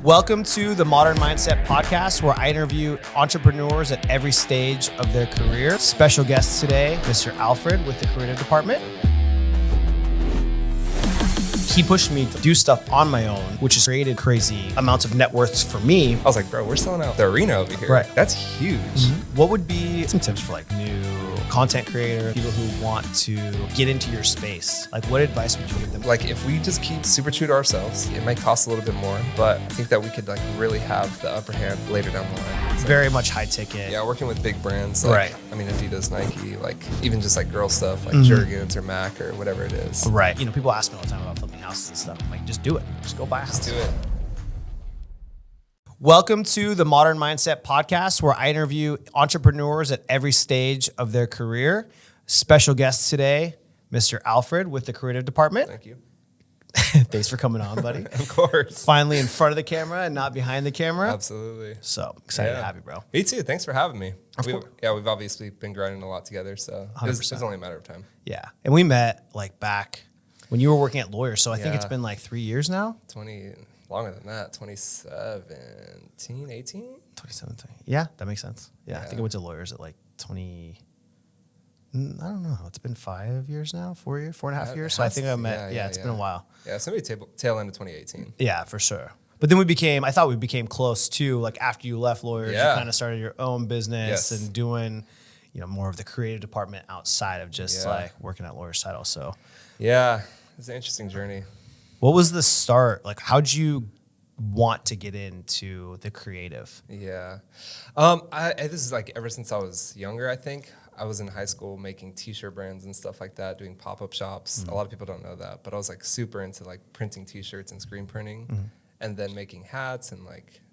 Welcome to the Modern Mindset Podcast, where I interview entrepreneurs at every stage of their career. Special guest today, Mr. Alfred with the creative department. He pushed me to do stuff on my own, which has created crazy amounts of net worths for me. I was like, bro, we're selling out the arena over here. Right. That's huge. Mm-hmm. What would be some tips for new content creator, people who want to get into your space? What advice would you give them? If we just keep super true to ourselves, it might cost a little bit more, but I think that we could really have the upper hand later down the line. So, very much high ticket. Yeah, working with big brands right. Adidas, Nike, even just girl stuff Jergens or Mac or whatever it is. Right. People ask me all the time about flipping houses and stuff. I'm like, just do it. Just go buy a house. Just do it. Welcome to the Modern Mindset Podcast, where I interview entrepreneurs at every stage of their career. Special guest today, Mr. Alfred with the creative department. Thank you. Thanks for coming on, buddy. Of course. Finally in front of the camera and not behind the camera. Absolutely. So excited to have you, bro. Me too. Thanks for having me. We've obviously been grinding a lot together, so it was only a matter of time. Yeah. And we met back when you were working at Lawyers, so I think it's been 3 years now. Longer than that, 2017, 18? 2017. Yeah, that makes sense. Yeah, I think I went to Lawyers at 20... I don't know. It's been 5 years now, 4 years, 4.5 years. So I think I met, it's been a while. Yeah, so maybe tail end of 2018. Yeah, for sure. But then I thought we became close too. After you left Lawyers, you kind of started your own business and doing, more of the creative department outside of just working at Lawyers title. So yeah, it's an interesting journey. What was the start? How'd you want to get into the creative? Yeah. This is ever since I was younger, I think. I was in high school making t-shirt brands and stuff like that, doing pop-up shops. A lot of people don't know that, but I was super into printing t-shirts and screen printing and then making hats and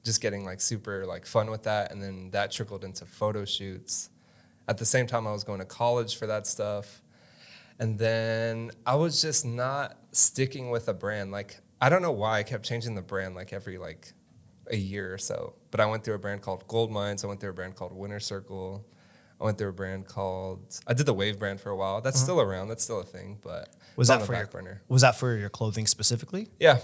just getting super fun with that. And then that trickled into photo shoots. At the same time, I was going to college for that stuff. And then I was just not sticking with a brand. I don't know why I kept changing the brand every a year or so. But I went through a brand called Gold Mines. I went through a brand called Winter Circle. I went through a brand I did the Wave brand for a while. That's still around. That's still a thing, but was that on the back burner? Was that for your clothing specifically? Yeah.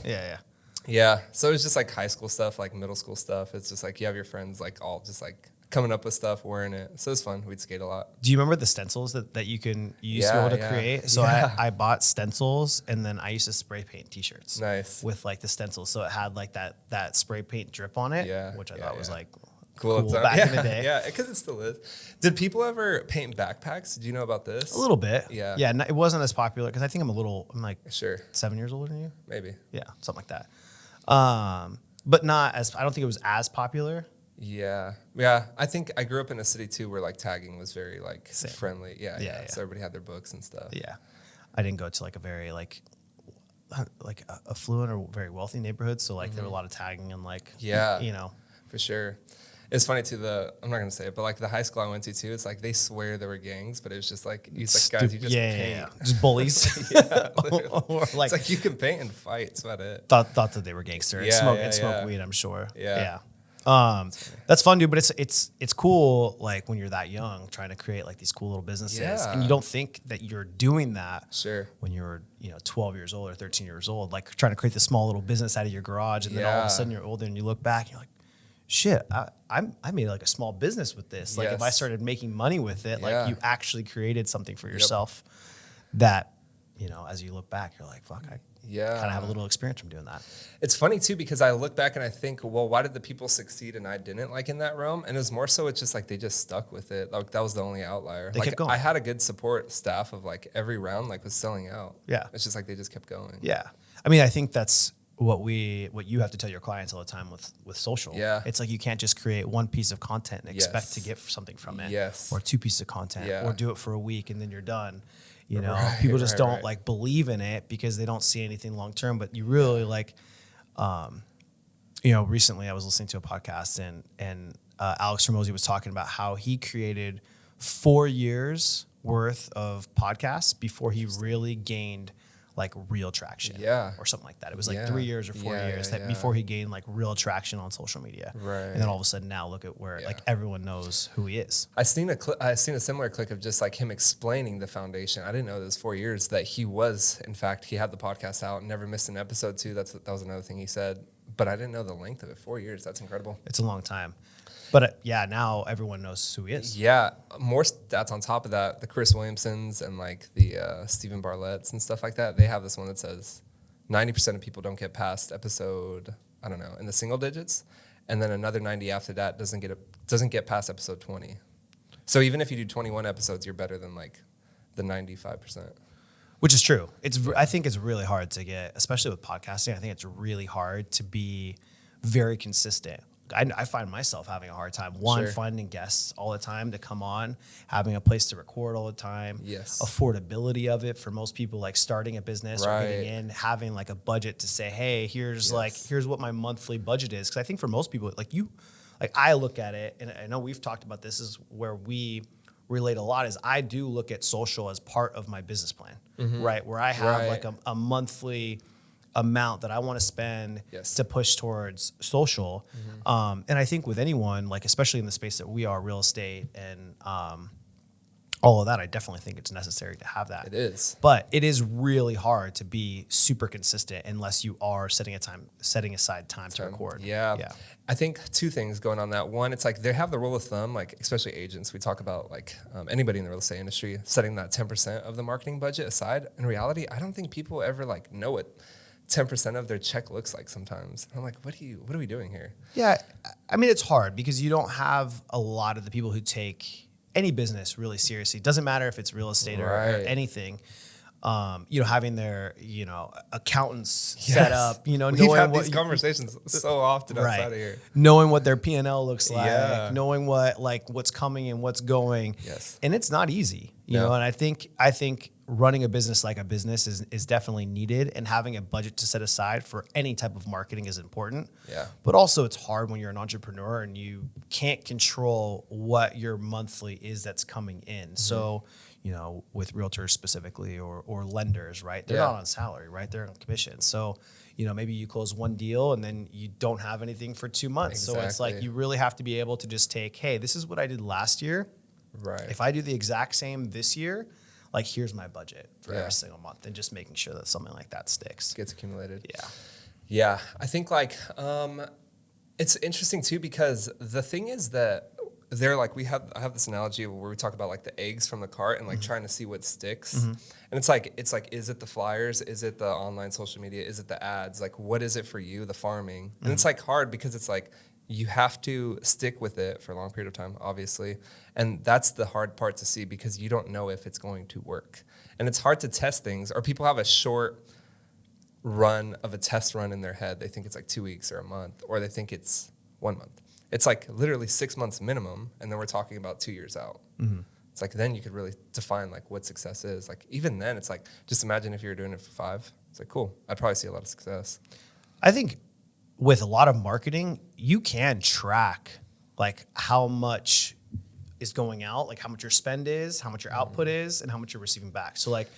Yeah. So it was just high school stuff, middle school stuff. It's just you have your friends all just coming up with stuff, wearing it. So it's fun. We'd skate a lot. Do you remember the stencils that you used to be able to create? So I bought stencils, and then I used to spray paint t-shirts. Nice. With the stencils. So it had that spray paint drip on it, which I thought was cool back in the day. Yeah, because it still is. Did people ever paint backpacks? Did you know about this? A little bit. Yeah. Yeah, it wasn't as popular because I think I'm sure 7 years older than you. Maybe. Yeah, something like that. But not as, I don't think it was as popular. Yeah. I think I grew up in a city too where tagging was very friendly. Yeah. So everybody had their books and stuff. Yeah. I didn't go to a very affluent or very wealthy neighborhood. So there were a lot of tagging and For sure. It's funny too, I'm not going to say it, but the high school I went to too, it's they swear there were gangs, but it was just guys, you just paint. Yeah. Just bullies. Or it's you can paint and fight, that's about it. Thought that they were gangster and smoke weed, I'm sure. Yeah. That's fun, dude, but it's cool when you're that young trying to create these cool little businesses and you don't think that you're doing that when you're 12 years old or 13 years old, trying to create this small little business out of your garage, and then all of a sudden you're older and you look back and you're like, shit, I made a small business with this. If I started making money with it, you actually created something for yourself that, as you look back, you're like, fuck, I kind of have a little experience from doing that. It's funny too, because I look back and I think, well, why did the people succeed and I didn't in that realm? And it was more so, it's just they just stuck with it. That was the only outlier. They kept going. I had a good support staff of every round was selling out. Yeah. It's just they just kept going. Yeah. I mean, I think that's what you have to tell your clients all the time with social. Yeah. It's you can't just create one piece of content and expect to get something from it. Yes. Or two pieces of content or do it for a week and then you're done. Right, people just don't believe in it because they don't see anything long term, but you really recently I was listening to a podcast and Alex Ramosi was talking about how he created 4 years worth of podcasts before he really gained real traction or something like that. It was 3 years or 4 years before he gained real traction on social media. Right. And then all of a sudden now look at where everyone knows who he is. I seen a similar clip of just him explaining the foundation. I didn't know those 4 years that he had the podcast out and never missed an episode too. That was another thing he said. but I didn't know the length of it. 4 years. That's incredible. It's a long time. But yeah, now everyone knows who he is. Yeah. More stats on top of that. The Chris Williamsons and like the Stephen Bartlett's and stuff like that. They have this one that says 90% of people don't get past episode, I don't know, in the single digits. And then another 90 after that doesn't get past episode 20. So even if you do 21 episodes, you're better than like the 95%. Which is true. I think it's really hard to get, especially with podcasting. I think it's really hard to be very consistent. I find myself having a hard time. One, finding guests all the time to come on, having a place to record all the time. Yes. Affordability of it for most people, like starting a business or getting in, having like a budget to say, hey, here's what my monthly budget is. Because I think for most people, I look at it, and I know we've talked about this, is where we relate a lot, is I do look at social as part of my business plan, right? Where I have like a monthly amount that I want to spend to push towards social. And I think with anyone, like especially in the space that we are, real estate and all of that, I definitely think it's necessary to have that. It is. But it is really hard to be super consistent unless you are setting aside time to record. Yeah. I think two things going on that. One, it's like they have the rule of thumb, like especially agents. We talk about like anybody in the real estate industry setting that 10% of the marketing budget aside. In reality, I don't think people ever like know what 10% of their check looks like sometimes. I'm like, what are we doing here? Yeah. I mean, it's hard because you don't have a lot of the people who take any business really seriously. It doesn't matter if it's real estate or anything. Having their, accountants set up, We've had these conversations so often outside of here. Knowing what their P&L looks like, knowing what's coming and what's going. Yes. And it's not easy, you know, and I think running a business like a business is definitely needed, and having a budget to set aside for any type of marketing is important. Yeah. But also it's hard when you're an entrepreneur and you can't control what your monthly is that's coming in. So, with realtors specifically or lenders, right? They're not on salary, right? They're on commission. So, maybe you close one deal and then you don't have anything for 2 months. Exactly. So it's like you really have to be able to just take, hey, this is what I did last year. Right. If I do the exact same this year, like here's my budget for every single month, and just making sure that something like that sticks. Gets accumulated. Yeah. Yeah. I think it's interesting too, because the thing is that they're like, I have this analogy where we talk about like the eggs from the cart and like trying to see what sticks. And it's like, is it the flyers? Is it the online social media? Is it the ads? Like, what is it for you, the farming? And it's like hard because it's like, you have to stick with it for a long period of time, obviously. And that's the hard part to see, because you don't know if it's going to work. And it's hard to test things, or people have a short run of a test run in their head. They think it's like 2 weeks or a month, or they think it's 1 month. It's like literally 6 months minimum, and then we're talking about 2 years out. It's like then you could really define like what success is. Like even then, it's like, just imagine if you were doing it for 5. It's like, cool, I'd probably see a lot of success. I think with a lot of marketing, you can track like how much is going out, like how much your spend is, how much your output is, and how much you're receiving back. So like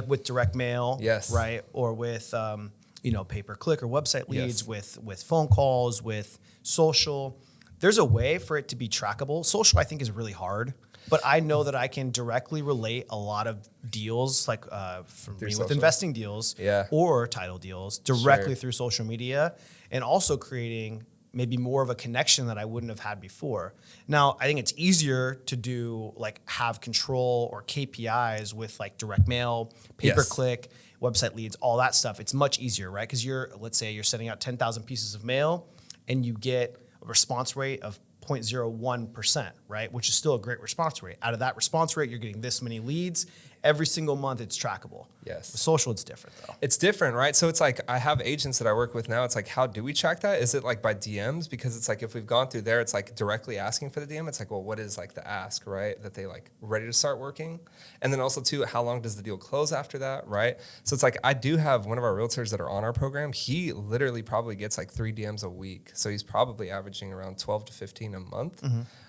with direct mail, right? Or with pay-per-click or website leads, with phone calls, with social. There's a way for it to be trackable. Social, I think, is really hard, but I know that I can directly relate a lot of deals, like from me with investing deals or title deals, directly through social media, and also creating maybe more of a connection that I wouldn't have had before. Now, I think it's easier to do have control or KPIs with like direct mail, pay-per-click, website leads, all that stuff. It's much easier, right? Because let's say you're sending out 10,000 pieces of mail and you get a response rate of 0.01%, right? Which is still a great response rate. Out of that response rate, you're getting this many leads. Every single month, it's trackable. Yes. With social, it's different, though. It's different, right? So it's like, I have agents that I work with now. It's like, how do we track that? Is it like by DMs? Because it's like, if we've gone through there, it's like directly asking for the DM. It's like, well, what is like the ask, right? That they like ready to start working. And then also too, how long does the deal close after that, right? So it's like, I do have one of our realtors that are on our program. He literally probably gets like 3 DMs a week. So he's probably averaging around 12 to 15 a month,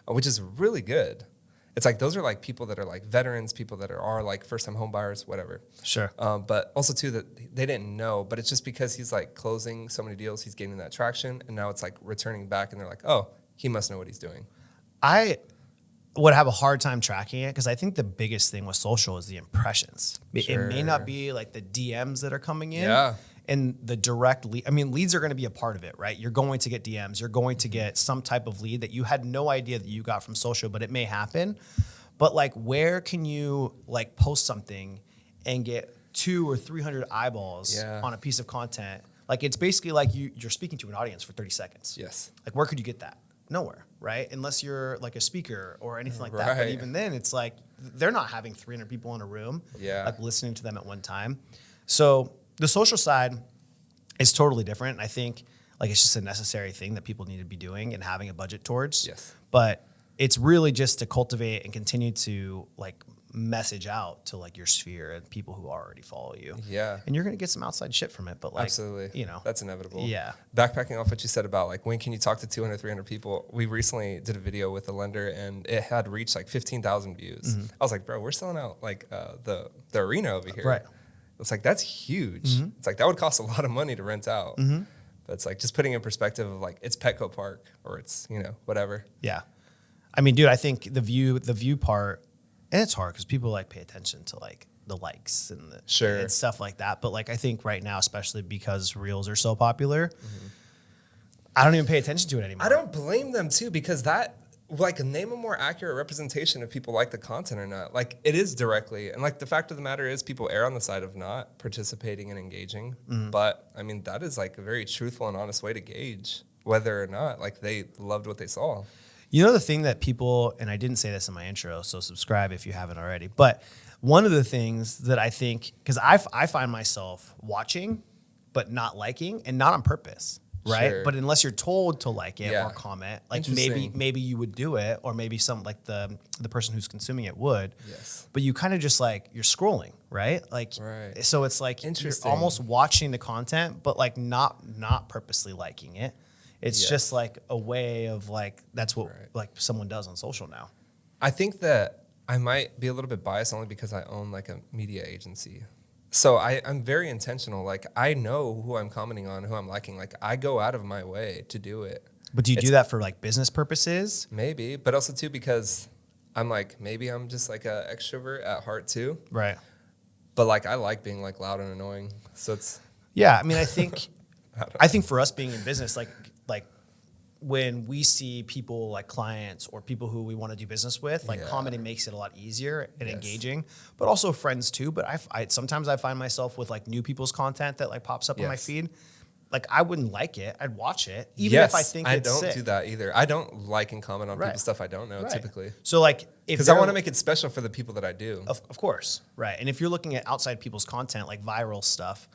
which is really good. It's like, those are like people that are like veterans, people that are like first time home buyers, whatever. Sure. But also too, that they didn't know, but it's just because he's like closing so many deals, he's gaining that traction. And now it's like returning back and they're like, oh, he must know what he's doing. I would have a hard time tracking it because I think the biggest thing with social is the impressions. Sure. It may not be like the DMs that are coming in. Yeah. and the direct lead, I mean, leads are going to be a part of it, right? You're going to get DMs. You're going to get some type of lead that you had no idea that you got from social, but it may happen. But like, where can you like post something and get 200 or 300 eyeballs on a piece of content? Like, it's basically like you're speaking to an audience for 30 seconds. Yes. Like, where could you get that? Nowhere, right? Unless you're like a speaker or anything like that. But even then, it's like they're not having 300 people in a room, like listening to them at one time. So the social side is totally different. And I think like it's just a necessary thing that people need to be doing and having a budget towards. Yes. But it's really just to cultivate and continue to like message out to like your sphere and people who already follow you. Yeah. And you're going to get some outside shit from it, but like, absolutely, you know, that's inevitable. Yeah. Backpacking off what you said about like, when can you talk to 200, 300 people? We recently did a video with a lender and it had reached like 15,000 views. I was like, bro, we're selling out like the arena over here. Right. It's like, that's huge. It's like, that would cost a lot of money to rent out. But it's like just putting in perspective of like, it's Petco Park or it's, you know, whatever. Yeah. I mean, dude, I think the view part, and it's hard because people like pay attention to like the likes and the and stuff like that. But like, I think right now, especially because reels are so popular, I don't even pay attention to it anymore. I don't blame them too, because that like name a more accurate representation if people like the content or not. Like it is directly. And like the fact of the matter is people err on the side of not participating and engaging. But I mean, that is like a very truthful and honest way to gauge whether or not like they loved what they saw. You know, the thing that people, and I didn't say this in my intro, so subscribe if you haven't already, but one of the things that I think, because I find myself watching, but not liking, and not on purpose, right? Sure. But unless you're told to like it or comment, like maybe you would do it, or maybe some like the person who's consuming it would. Yes. But you kind of just like, you're scrolling, right? Like, so it's like you're almost watching the content, but like not purposely liking it. It's just like a way of like, that's what like someone does on social now. I think that I might be a little bit biased only because I own like a media agency. So I'm very intentional. Like I know who I'm commenting on, who I'm liking. Like I go out of my way to do it. But do you do that for like business purposes? Maybe, but also too because I'm like, maybe I'm just like an extrovert at heart too. Right. But like I like being like loud and annoying. So it's. Yeah. I mean, I think for us being in business, like when we see people like clients or people who we want to do business with, like commenting makes it a lot easier and engaging, but also friends too. But I sometimes I find myself with like new people's content that like pops up on my feed. Like I wouldn't like it. I'd watch it. Even if I think it's sick. I don't do that either. I don't like and comment on people's stuff I don't know typically. So like, because I want to make it special for the people that I do. Of course. Right. And if you're looking at outside people's content, like viral stuff,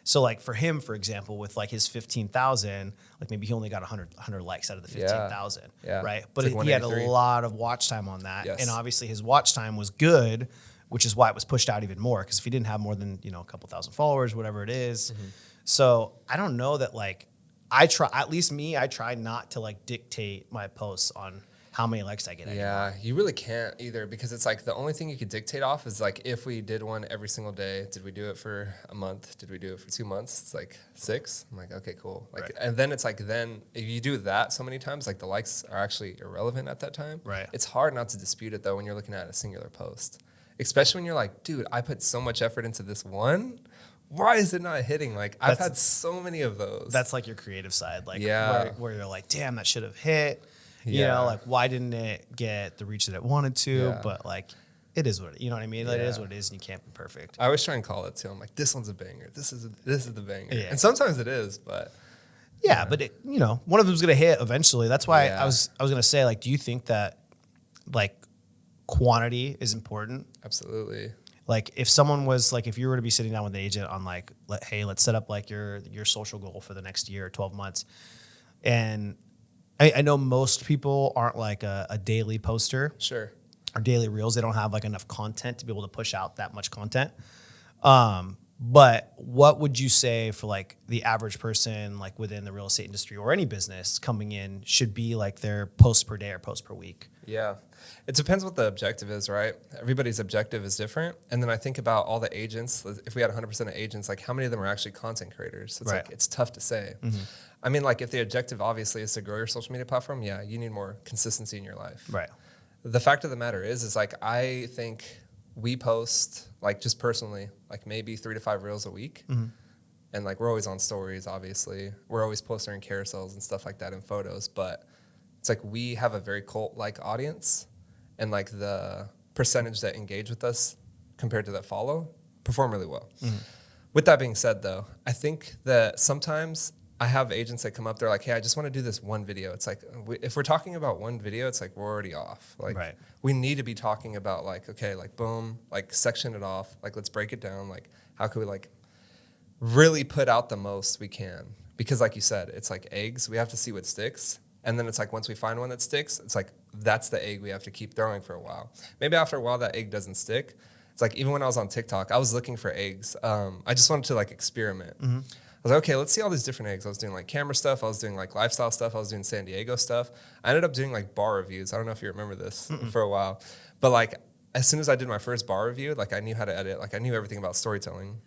so like for him, for example, with like his 15,000, like maybe he only got 100 likes out of the 15,000, right? But like he had a lot of watch time on that. And obviously his watch time was good, which is why it was pushed out even more. Because if he didn't have more than, a couple thousand followers, whatever it is. So I don't know that like, I try not to like dictate my posts on how many likes I get. Yeah, you really can't either, because it's like the only thing you could dictate off is like if we did one every single day, did we do it for a month? Did we do it for 2 months? It's like 6. I'm like, okay, cool. Like, and then it's like, then if you do that so many times, like the likes are actually irrelevant at that time. Right. It's hard not to dispute it though when you're looking at a singular post, especially when you're like, dude, I put so much effort into this one. Why is it not hitting? Like I've had so many of those. That's like your creative side, like where you're like, damn, that should have hit. You know, like why didn't it get the reach that it wanted to? But like, it is what it, you know what I mean? Like, it is what it is, and you can't be perfect. I always try and call it too. I'm like, this one's a banger. This is the banger. And sometimes it is, but but it, one of them's gonna hit eventually. That's why I was gonna say, like, do you think that like quantity is important? Absolutely. Like if someone was like, if you were to be sitting down with an agent on like, hey, let's set up like your social goal for the next year or 12 months, and I know most people aren't like a daily poster. Sure. Or daily reels. They don't have like enough content to be able to push out that much content. But what would you say for like the average person, like within the real estate industry or any business coming in, should be like their post per day or post per week? Yeah. It depends what the objective is, right? Everybody's objective is different. And then I think about all the agents. If we had 100% of agents, like how many of them are actually content creators? So it's like, it's tough to say. I mean, like if the objective obviously is to grow your social media platform, you need more consistency in your life. Right. The fact of the matter is like, I think we post like just personally, like maybe 3 to 5 reels a week. and like we're always on stories, obviously. We're always posting in carousels and stuff like that and photos, but it's like we have a very cult-like audience, and like the percentage that engage with us compared to that follow perform really well. Mm-hmm. With that being said, though, I think that sometimes I have agents that come up, they're like, hey, I just want to do this one video. It's like, if we're talking about one video, it's like, we're already off. Like, we need to be talking about like, okay, like boom, like section it off. Like, let's break it down. Like, how can we like really put out the most we can? Because like you said, it's like eggs. We have to see what sticks. And then it's like, once we find one that sticks, it's like, that's the egg we have to keep throwing for a while. Maybe after a while, that egg doesn't stick. It's like, even when I was on TikTok, I was looking for eggs. I just wanted to like experiment. Mm-hmm. I was like, okay, let's see all these different eggs. I was doing like camera stuff. I was doing like lifestyle stuff. I was doing San Diego stuff. I ended up doing like bar reviews. I don't know if you remember this for a while, but like as soon as I did my first bar review, like I knew how to edit. Like I knew everything about storytelling.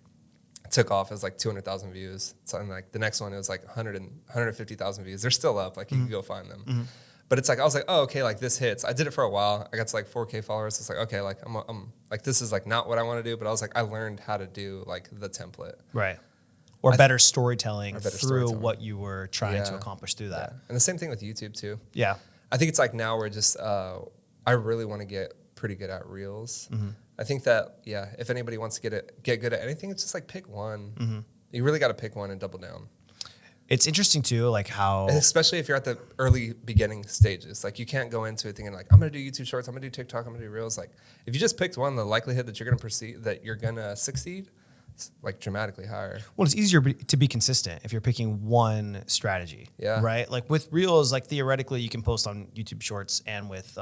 It took off. It was like 200,000 views. So like the next one, it was like 150,000 views. They're still up. Like you can go find them. Mm-hmm. But it's like, I was like, oh, okay, like this hits. I did it for a while. I got to like 4K followers. It's like, okay, like I'm like, this is like not what I want to do. But I was like, I learned how to do like the template. Right. Or better storytelling through what you were trying to accomplish through that. Yeah. And the same thing with YouTube too. Yeah. I think it's like now we're just, I really want to get pretty good at Reels. Mm-hmm. I think that, yeah, if anybody wants to get good at anything, it's just like pick one. Mm-hmm. You really got to pick one and double down. It's interesting too, like how... And especially if you're at the early beginning stages. Like you can't go into it thinking like, I'm going to do YouTube Shorts, I'm going to do TikTok, I'm going to do Reels. Like if you just picked one, the likelihood that you're going to succeed is like dramatically higher. Well, it's easier to be consistent if you're picking one strategy. Yeah. Right? Like with Reels, like theoretically you can post on YouTube Shorts and with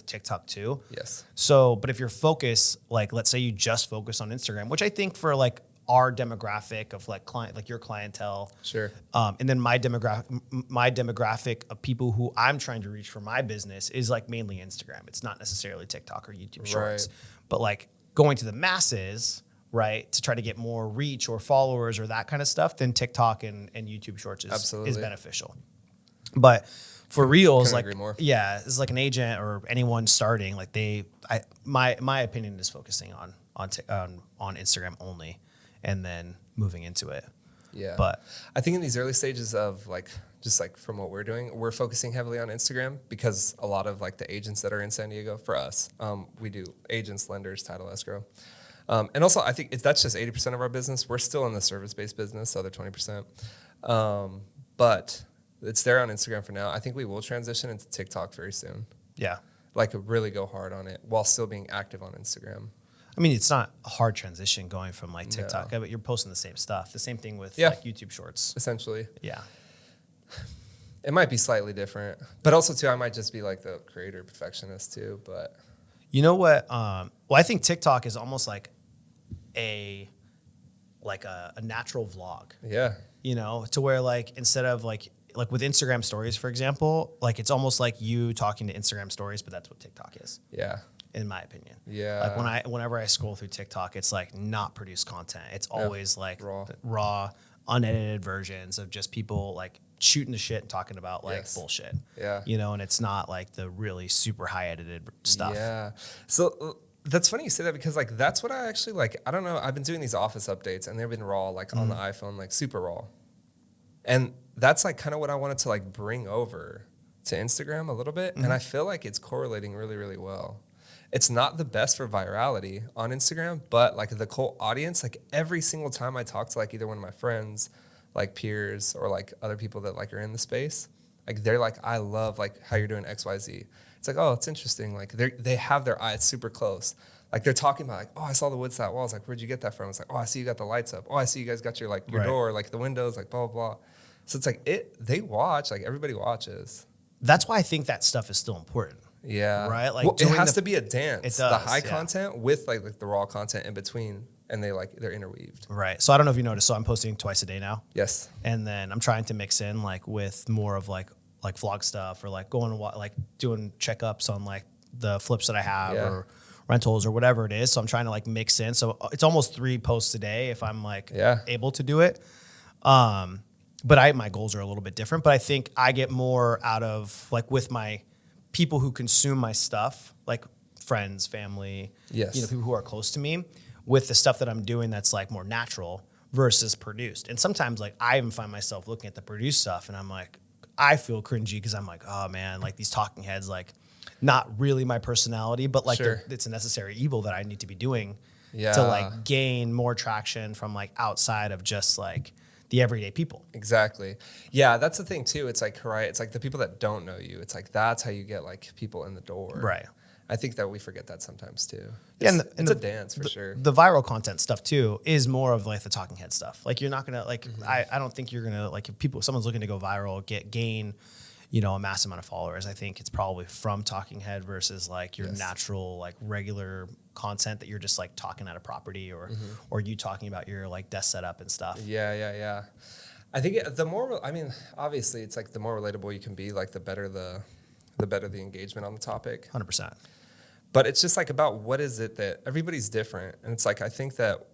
TikTok too. Yes. So, but if your focus, like let's say you just focus on Instagram, which I think for like our demographic of like client, like your clientele. Sure. And then my demographic of people who I'm trying to reach for my business is like mainly Instagram. It's not necessarily TikTok or YouTube Shorts, but like going to the masses, right, to try to get more reach or followers or that kind of stuff, then TikTok and YouTube Shorts is beneficial. But for Reels, like, yeah, it's like an agent or anyone starting, like my opinion is focusing on Instagram only, and then moving into it. Yeah. But I think in these early stages of like, just like from what we're doing, we're focusing heavily on Instagram because a lot of like the agents that are in San Diego for us, we do agents, lenders, title escrow. And also I think that's just 80% of our business. We're still in the service-based business, the other 20%. But it's there on Instagram for now. I think we will transition into TikTok very soon. Yeah. Like really go hard on it while still being active on Instagram. I mean, it's not a hard transition going from like TikTok, but you're posting the same stuff. The same thing with like YouTube Shorts. Essentially. Yeah. It might be slightly different, but also too, I might just be like the creator perfectionist too, but. You know what? Well, I think TikTok is almost like a natural vlog. Yeah. You know, to where like, instead of like with Instagram stories, for example, like it's almost like you talking to Instagram stories, but that's what TikTok is. Yeah. In my opinion. Yeah. Like whenever I scroll through TikTok, it's like not produced content. It's always like raw, unedited versions of just people like shooting the shit and talking about like bullshit. Yeah. You know, and it's not like the really super high edited stuff. Yeah. So that's funny you say that because like that's what I actually like. I don't know. I've been doing these office updates and they've been raw, like on the iPhone, like super raw. And that's like kind of what I wanted to like bring over to Instagram a little bit. And I feel like it's correlating really, really well. It's not the best for virality on Instagram, but like the cult audience, like every single time I talk to like either one of my friends, like peers or like other people that like are in the space, like they're like, I love like how you're doing X, Y, Z. It's like, oh, it's interesting. Like they have their eyes super close. Like they're talking about like, oh, I saw the wood slat walls. Like, where'd you get that from? It's like, oh, I see you got the lights up. Oh, I see you guys got your like your door, like the windows, like blah, blah, blah. So it's like they watch, like everybody watches. That's why I think that stuff is still important. Yeah. Right? Like well, it has to be a dance. It does, the high content with like the raw content in between, and they're interweaved. Right. So I don't know if you noticed. So I'm posting twice a day now. Yes. And then I'm trying to mix in like with more of like vlog stuff or like going like doing checkups on like the flips that I have or rentals or whatever it is. So I'm trying to like mix in. So it's almost 3 posts a day if I'm like able to do it. But my goals are a little bit different. But I think I get more out of like with my people who consume my stuff, like friends, family, you know, people who are close to me, with the stuff that I'm doing that's like more natural versus produced. And sometimes like I even find myself looking at the produced stuff and I'm like, I feel cringy because I'm like, oh man, like these talking heads, like not really my personality, but like it's a necessary evil that I need to be doing to like gain more traction from like outside of just like the everyday people. Exactly. Yeah, that's the thing too. It's like, right, it's like the people that don't know you. It's like that's how you get like people in the door. Right. I think that we forget that sometimes too. It's a dance for sure. The viral content stuff too is more of like the talking head stuff. Like you're not gonna like I don't think you're gonna like if someone's looking to go viral, gain, you know, a massive amount of followers. I think it's probably from talking head versus like your natural like regular content that you're just like talking at a property or you talking about your like desk setup and stuff. Yeah. I think the more, I mean, obviously it's like the more relatable you can be, like the better the engagement on the topic. 100%. But it's just like about what is it that everybody's different. And it's like, I think that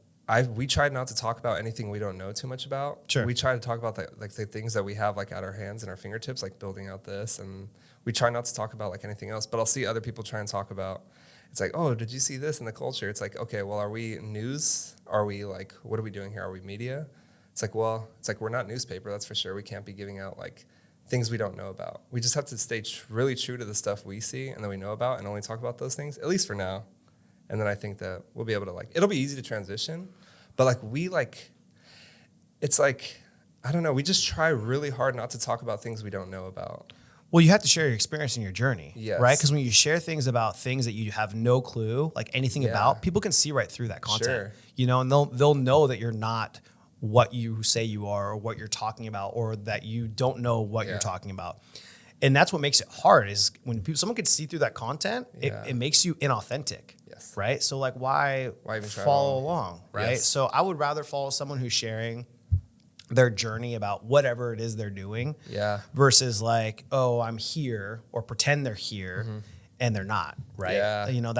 we try not to talk about anything we don't know too much about. Sure. We try to talk about the things that we have like at our hands and our fingertips, like building out this. And we try not to talk about like anything else, but I'll see other people try and talk about, it's like, oh, did you see this in the culture? It's like, okay, well, are we news? Are we like, what are we doing here? Are we media? It's like, well, it's like, we're not newspaper. That's for sure. We can't be giving out like things we don't know about. We just have to stay really true to the stuff we see and that we know about and only talk about those things, at least for now. And then I think that we'll be able to like, it'll be easy to transition, but like it's like, I don't know, we just try really hard not to talk about things we don't know about. Well, you have to share your experience and your journey, yes. right? Because when you share things about things that you have no clue, like anything about, people can see right through that content, sure. you know, and they'll know that you're not what you say you are or what you're talking about or that you don't know what you're talking about. And that's what makes it hard is when someone can see through that content, it makes you inauthentic, right? So like why even follow along, right? Yes. So I would rather follow someone who's sharing their journey about whatever it is they're doing versus like, oh, I'm here or pretend they're here and they're not, right? Yeah. You know,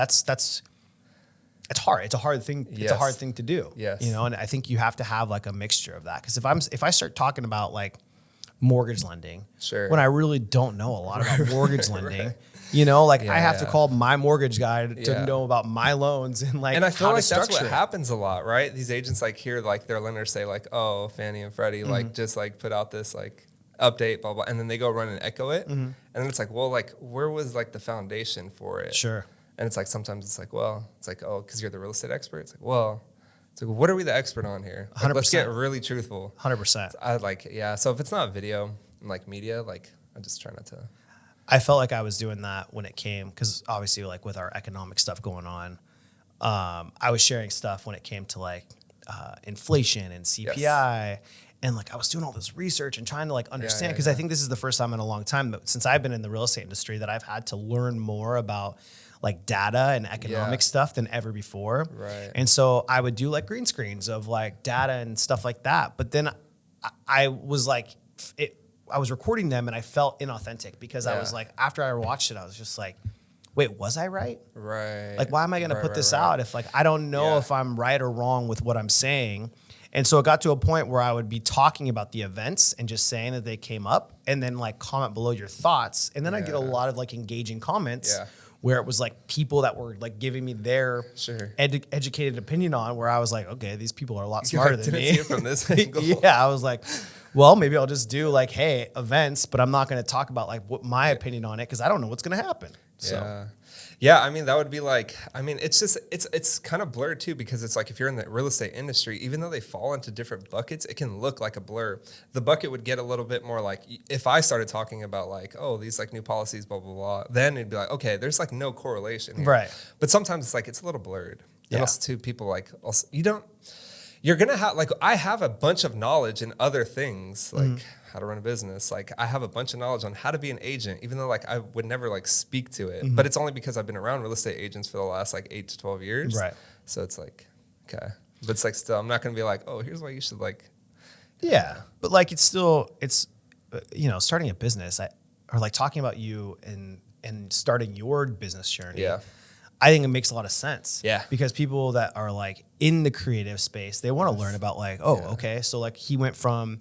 it's hard. It's a hard thing. Yes. It's a hard thing to do. Yes. You know, and I think you have to have like a mixture of that. Because if I start talking about like mortgage lending, when I really don't know a lot about mortgage lending, you know, like I have to call my mortgage guy to know about my loans and like. And I feel like that's what happens a lot, right? These agents like hear like their lenders say like, oh, Fannie and Freddie like just like put out this like update, blah blah, and then they go run and echo it, and then it's like, well, like where was like the foundation for it? Sure. And it's like sometimes it's like, well, it's like, oh, because you're the real estate expert. It's like, well, it's like, what are we the expert on here? Like, let's get really truthful. 100%. I like, So if it's not video and like media, like I just try not to. I felt like I was doing that when it came, because obviously like with our economic stuff going on, I was sharing stuff when it came to like inflation and CPI. And like I was doing all this research and trying to like understand, because I think this is the first time in a long time that since I've been in the real estate industry that I've had to learn more about like data and economic stuff than ever before. Right. And so I would do like green screens of like data and stuff like that. But then I was like, I was recording them and I felt inauthentic because I was like, after I watched it, I was just like, wait, was I right? Right. Like, why am I going to put this out if like, I don't know if I'm right or wrong with what I'm saying. And so it got to a point where I would be talking about the events and just saying that they came up and then like comment below your thoughts. And then I get a lot of like engaging comments where it was like people that were like giving me their educated opinion on, where I was like, okay, these people are a lot smarter than me. See it from this angle. I was like, well, maybe I'll just do like, hey, events, but I'm not going to talk about like what my opinion on it because I don't know what's going to happen. So. Yeah, I mean, that would be like, I mean, it's just, it's kind of blurred too, because it's like if you're in the real estate industry, even though they fall into different buckets, it can look like a blur. The bucket would get a little bit more like, if I started talking about like, oh, these like new policies, blah, blah, blah, then it'd be like, okay, there's like no correlation here. Right. But sometimes it's like, it's a little blurred. And also too, people like, also, you're going to have, like, I have a bunch of knowledge in other things, like how to run a business. Like, I have a bunch of knowledge on how to be an agent, even though, like, I would never, like, speak to it. But it's only because I've been around real estate agents for the last, like, 8 to 12 years. Right. So it's like, okay. But it's, like, still, I'm not going to be like, oh, here's why you should, like. Yeah. But, like, it's still, you know, starting a business, or, like, talking about you and starting your business journey. Yeah. I think it makes a lot of sense. Yeah. Because people that are like in the creative space, they want to learn about like, okay. So like he went from,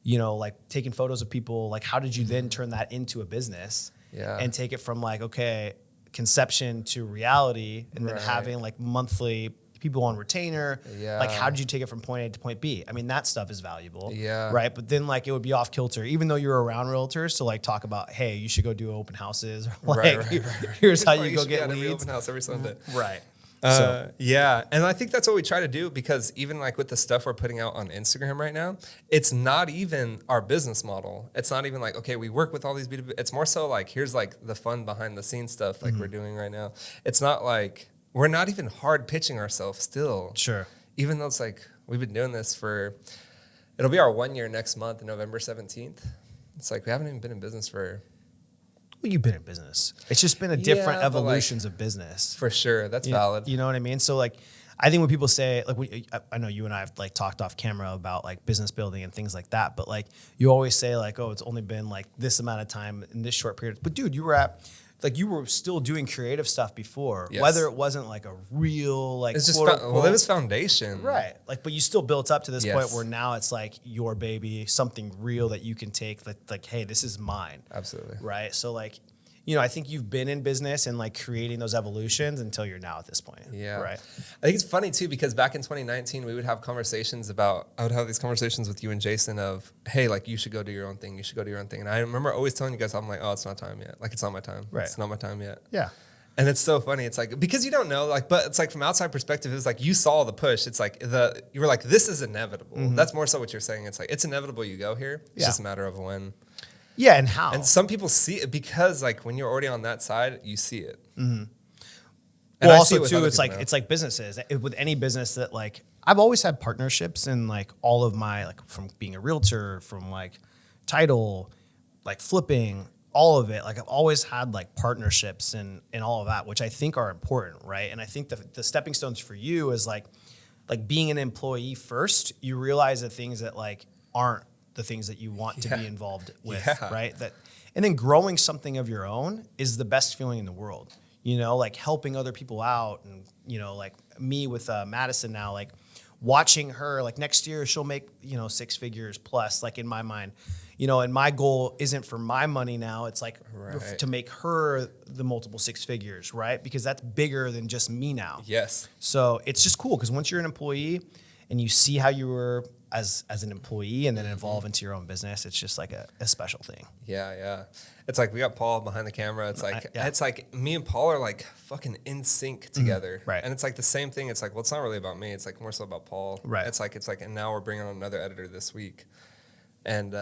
you know, like taking photos of people, like how did you then turn that into a business and take it from like, okay, conception to reality and then having like monthly people on retainer? Yeah. Like, how did you take it from point A to point B? I mean, that stuff is valuable. Yeah. Right. But then like it would be off kilter, even though you're around realtors to like talk about, hey, you should go do open houses. Or like, here's how you go get leads. Every open house every Sunday. Right. Yeah. And I think that's what we try to do, because even like with the stuff we're putting out on Instagram right now, it's not even our business model. It's not even like, okay, we work with all these B2B. It's more so like, here's like the fun behind the scenes stuff like we're doing right now. It's not like, we're not even hard pitching ourselves still. Sure. Even though it's like, we've been doing this it'll be our 1 year next month, November 17th. It's like, we haven't even been in business for... Well, you've been in business. It's just been a different evolutions of business. For sure. That's valid. You know what I mean? So like, I think when people say, like, I know you and I have like talked off camera about like business building and things like that, but like you always say like, oh, it's only been like this amount of time in this short period. But dude, you were still doing creative stuff before, whether it wasn't like a real like. It's just it was foundation, right? Like, but you still built up to this point where now it's like your baby, something real that you can take. Like, hey, this is mine. Absolutely. Right. So like, you know, I think you've been in business and like creating those evolutions until you're now at this point. Yeah. Right. I think it's funny too, because back in 2019, I would have these conversations with you and Jason of, hey, like you should go do your own thing. You should go do your own thing. And I remember always telling you guys, I'm like, oh, it's not time yet. Like, it's not my time. Right. It's not my time yet. Yeah. And it's so funny. It's like, because you don't know, like, but it's like from outside perspective, it's like you saw the push. It's like you were like, this is inevitable. Mm-hmm. That's more so what you're saying. It's like, it's inevitable you go here. It's just a matter of when. Yeah, and how? And some people see it because, like, when you're already on that side, you see it. Mm-hmm. Well, also too, it's like businesses. With any business that like I've always had partnerships in like all of my like from being a realtor, from like title, like flipping, all of it. Like I've always had like partnerships and all of that, which I think are important, right? And I think the stepping stones for you is like being an employee first. You realize the things that like aren't the things that you want to be involved with, right? And then growing something of your own is the best feeling in the world. You know, like helping other people out, and you know, like me with Madison now, like watching her, like next year she'll make, you know, 6 figures plus, like in my mind, you know, and my goal isn't for my money now. It's like to make her the multiple 6 figures, right? Because that's bigger than just me now. Yes. So it's just cool because once you're an employee and you see how you were as an employee and then evolve into your own business, it's just like a special thing. Yeah. It's like we got Paul behind the camera. It's like it's like me and Paul are like fucking in sync together. Right. And it's like the same thing. It's like, well, it's not really about me. It's like more so about Paul. Right. It's like, and now we're bringing on another editor this week. And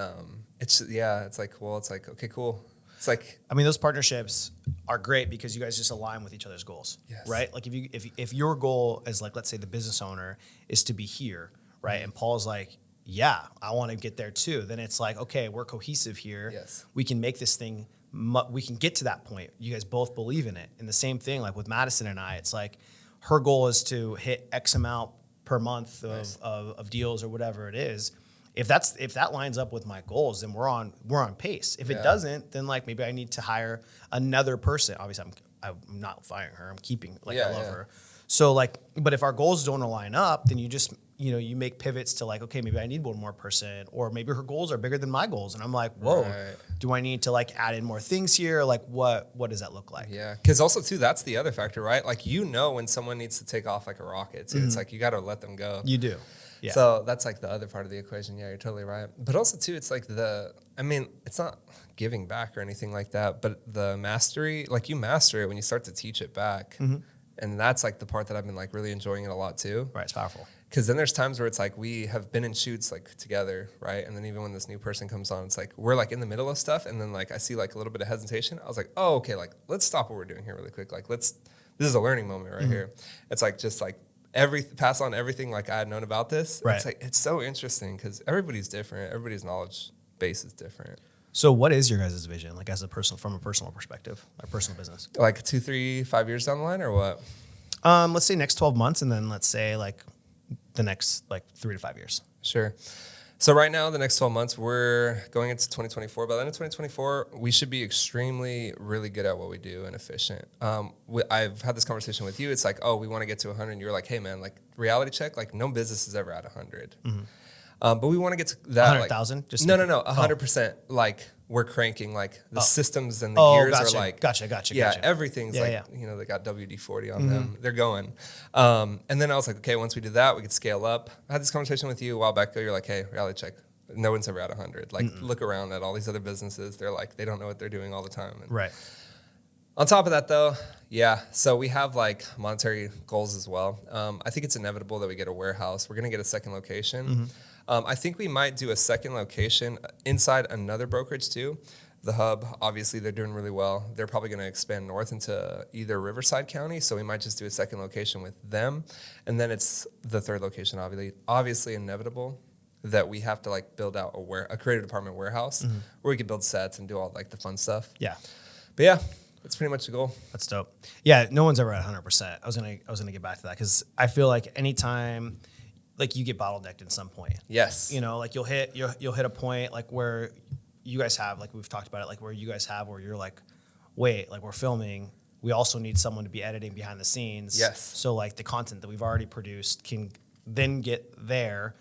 it's like, well, it's like, okay, cool. It's like, I mean, those partnerships are great because you guys just align with each other's goals, right? Like if your goal is like, let's say the business owner is to be here, right? And Paul's like, yeah, I want to get there too. Then it's like, okay, we're cohesive here. Yes. We can make this thing, we can get to that point. You guys both believe in it. And the same thing, like with Madison and I, it's like her goal is to hit X amount per month of deals or whatever it is. If that lines up with my goals, then we're on pace. If it doesn't, then like maybe I need to hire another person. Obviously, I'm not firing her. I'm keeping I love her. So like, but if our goals don't align up, then you just, you know, you make pivots to like, okay, maybe I need one more person, or maybe her goals are bigger than my goals. And I'm like, whoa, do I need to like add in more things here? Like what does that look like? Yeah. Cause also too, that's the other factor, right? Like, you know, when someone needs to take off like a rocket, so it's like, you got to let them go. You do. Yeah. So that's like the other part of the equation. Yeah, you're totally right. But also too, it's like it's not giving back or anything like that, but the mastery, like you master it when you start to teach it back. Mm-hmm. And that's like the part that I've been like really enjoying it a lot too. Right. It's powerful. Because then there's times where it's like we have been in shoots like together, right? And then even when this new person comes on, it's like we're like in the middle of stuff, and then like I see like a little bit of hesitation. I was like, oh, okay, like let's stop what we're doing here really quick. Like this is a learning moment right here. It's like just like pass on everything like I had known about this. Right. It's like it's so interesting because everybody's different. Everybody's knowledge base is different. So what is your guys' vision, like from a personal perspective, like personal business? Like 2, 3, 5 years down the line, or what? Let's say next 12 months, and then let's say like the next like 3 to 5 years. Sure. So right now, the next 12 months, we're going into 2024. By the end of 2024, we should be extremely really good at what we do and efficient. I've had this conversation with you. It's like, oh, we want to get to 100. And you're like, hey, man, like reality check, like no business is ever at 100. Mm-hmm. But we want to get to that. 100,000? Like, no, 100%. Like we're cranking like the systems and the gears are like gotcha. Everything's they got WD-40 on them, they're going. And then I was like, okay, once we do that, we could scale up. I had this conversation with you a while back ago. You're like, hey, reality check, no one's ever at 100. Like look around at all these other businesses, they're like, they don't know what they're doing all the time. And right. On top of that, though, so we have like monetary goals as well. I think it's inevitable that we get a warehouse. We're going to get a second location. I think we might do a second location inside another brokerage too. The Hub, obviously, they're doing really well. They're probably going to expand north into either Riverside County, so we might just do a second location with them. And then it's the third location, obviously inevitable that we have to like build out a creative department warehouse where we can build sets and do all like the fun stuff. Yeah. But yeah. That's pretty much the goal. That's dope. Yeah, no one's ever at 100%. I was gonna get back to that because I feel like anytime, like you get bottlenecked at some point. Yes. You know, like you'll hit a point like where you guys have, like we've talked about it, like where you guys have where you're like, wait, like we're filming. We also need someone to be editing behind the scenes. Yes. So like the content that we've already produced can then get there.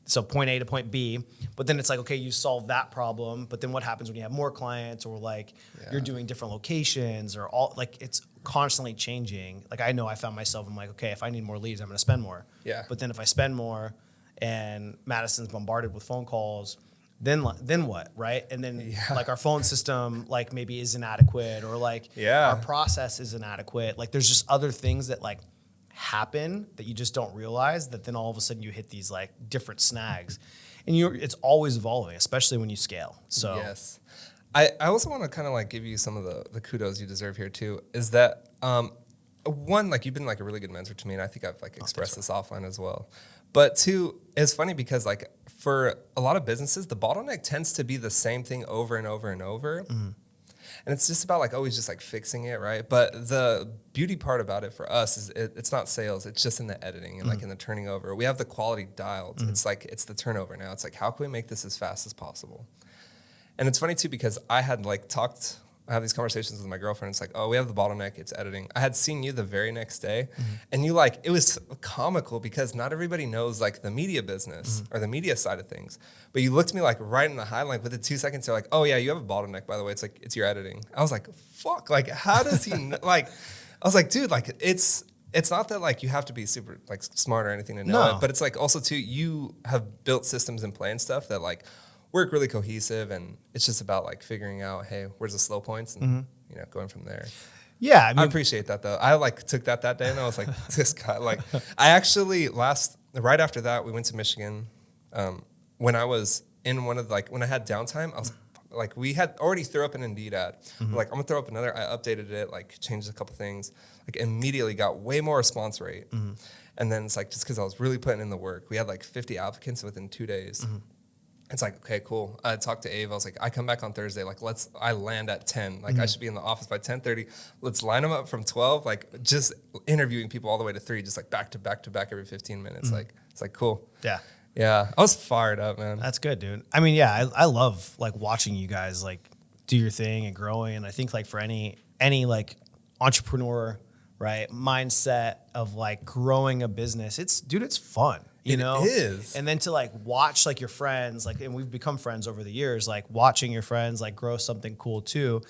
So point A to point B, but then it's like, okay, you solve that problem, but then what happens when you have more clients or like you're doing different locations or all, like it's constantly changing. Like I know I found myself, I'm like, okay, if I need more leads, I'm going to spend more. Yeah. But then if I spend more and Madison's bombarded with phone calls, then what, right? And then like our phone system like maybe is inadequate or like our process is inadequate. Like there's just other things that like happen that you just don't realize that then all of a sudden you hit these like different snags and it's always evolving, especially when you scale. So yes, I also want to kind of like give you some of the kudos you deserve here too, is that one, like you've been like a really good mentor to me and I think I've like expressed this offline as well, but two, it's funny because like for a lot of businesses the bottleneck tends to be the same thing over and over and over. And it's just about like always just like fixing it, right? But the beauty part about it for us is it's not sales. It's just in the editing and like in the turning over. We have the quality dialed. It's like it's the turnover now. It's like how can we make this as fast as possible? And it's funny too because I had like I have these conversations with my girlfriend. It's like, oh, we have the bottleneck. It's editing. I had seen you the very next day, and you like it was comical because not everybody knows like the media business or the media side of things. But you looked me like right in the highlight within 2 seconds. You're like, oh yeah, you have a bottleneck. By the way, it's like it's your editing. I was like, fuck. Like, how does he like? I was like, dude, like it's not that like you have to be super like smart or anything to know it, but it's like also too you have built systems in play and stuff that like work really cohesive, and it's just about like figuring out, hey, where's the slow points, and you know, going from there. Yeah, I appreciate that though. I like took that day, and I was like, this guy. Like, I actually right after that, we went to Michigan. When I was in one of when I had downtime, I was like, we had already thrown up an Indeed ad. Like, I'm gonna throw up another. I updated it, like changed a couple things. Like, immediately got way more response rate. And then it's like just because I was really putting in the work, we had like 50 applicants within 2 days. It's like, okay, cool. I talked to Ava. I was like, I come back on Thursday. Like, I land at 10. Like, I should be in the office by 10:30. Let's line them up from 12. Like, just interviewing people all the way to 3, just like back to back to back every 15 minutes. Like, it's like, cool. Yeah. Yeah. I was fired up, man. That's good, dude. I mean, yeah, I love like watching you guys like do your thing and growing. And I think like for any like entrepreneur, right, mindset of like growing a business, it's fun. You know, it is. And then to like watch like your friends, like, and we've become friends over the years, like watching your friends like grow something cool too.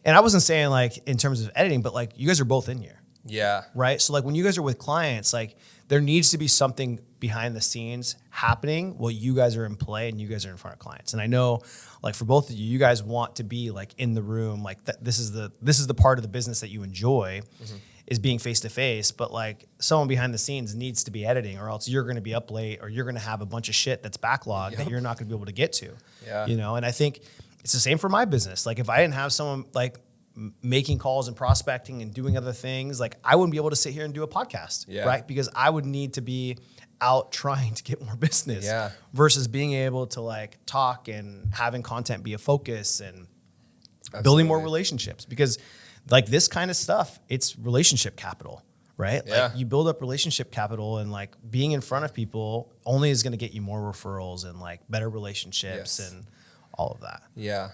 And I wasn't saying like in terms of editing, but like you guys are both in here. Yeah. Right. So like when you guys are with clients, like there needs to be something behind the scenes happening while you guys are in play and you guys are in front of clients. And I know like for both of you, you guys want to be like in the room, like this is the part of the business that you enjoy. Is being face to face, but like someone behind the scenes needs to be editing, or else you're going to be up late, or you're going to have a bunch of shit that's backlogged that you're not going to be able to get to. Yeah. You know, and I think it's the same for my business. Like if I didn't have someone like making calls and prospecting and doing other things, like I wouldn't be able to sit here and do a podcast, right? Because I would need to be out trying to get more business versus being able to like talk and having content be a focus and building more relationships, because like this kind of stuff, it's relationship capital, right? Yeah. Like you build up relationship capital, and like being in front of people only is going to get you more referrals and like better relationships and all of that. Yeah.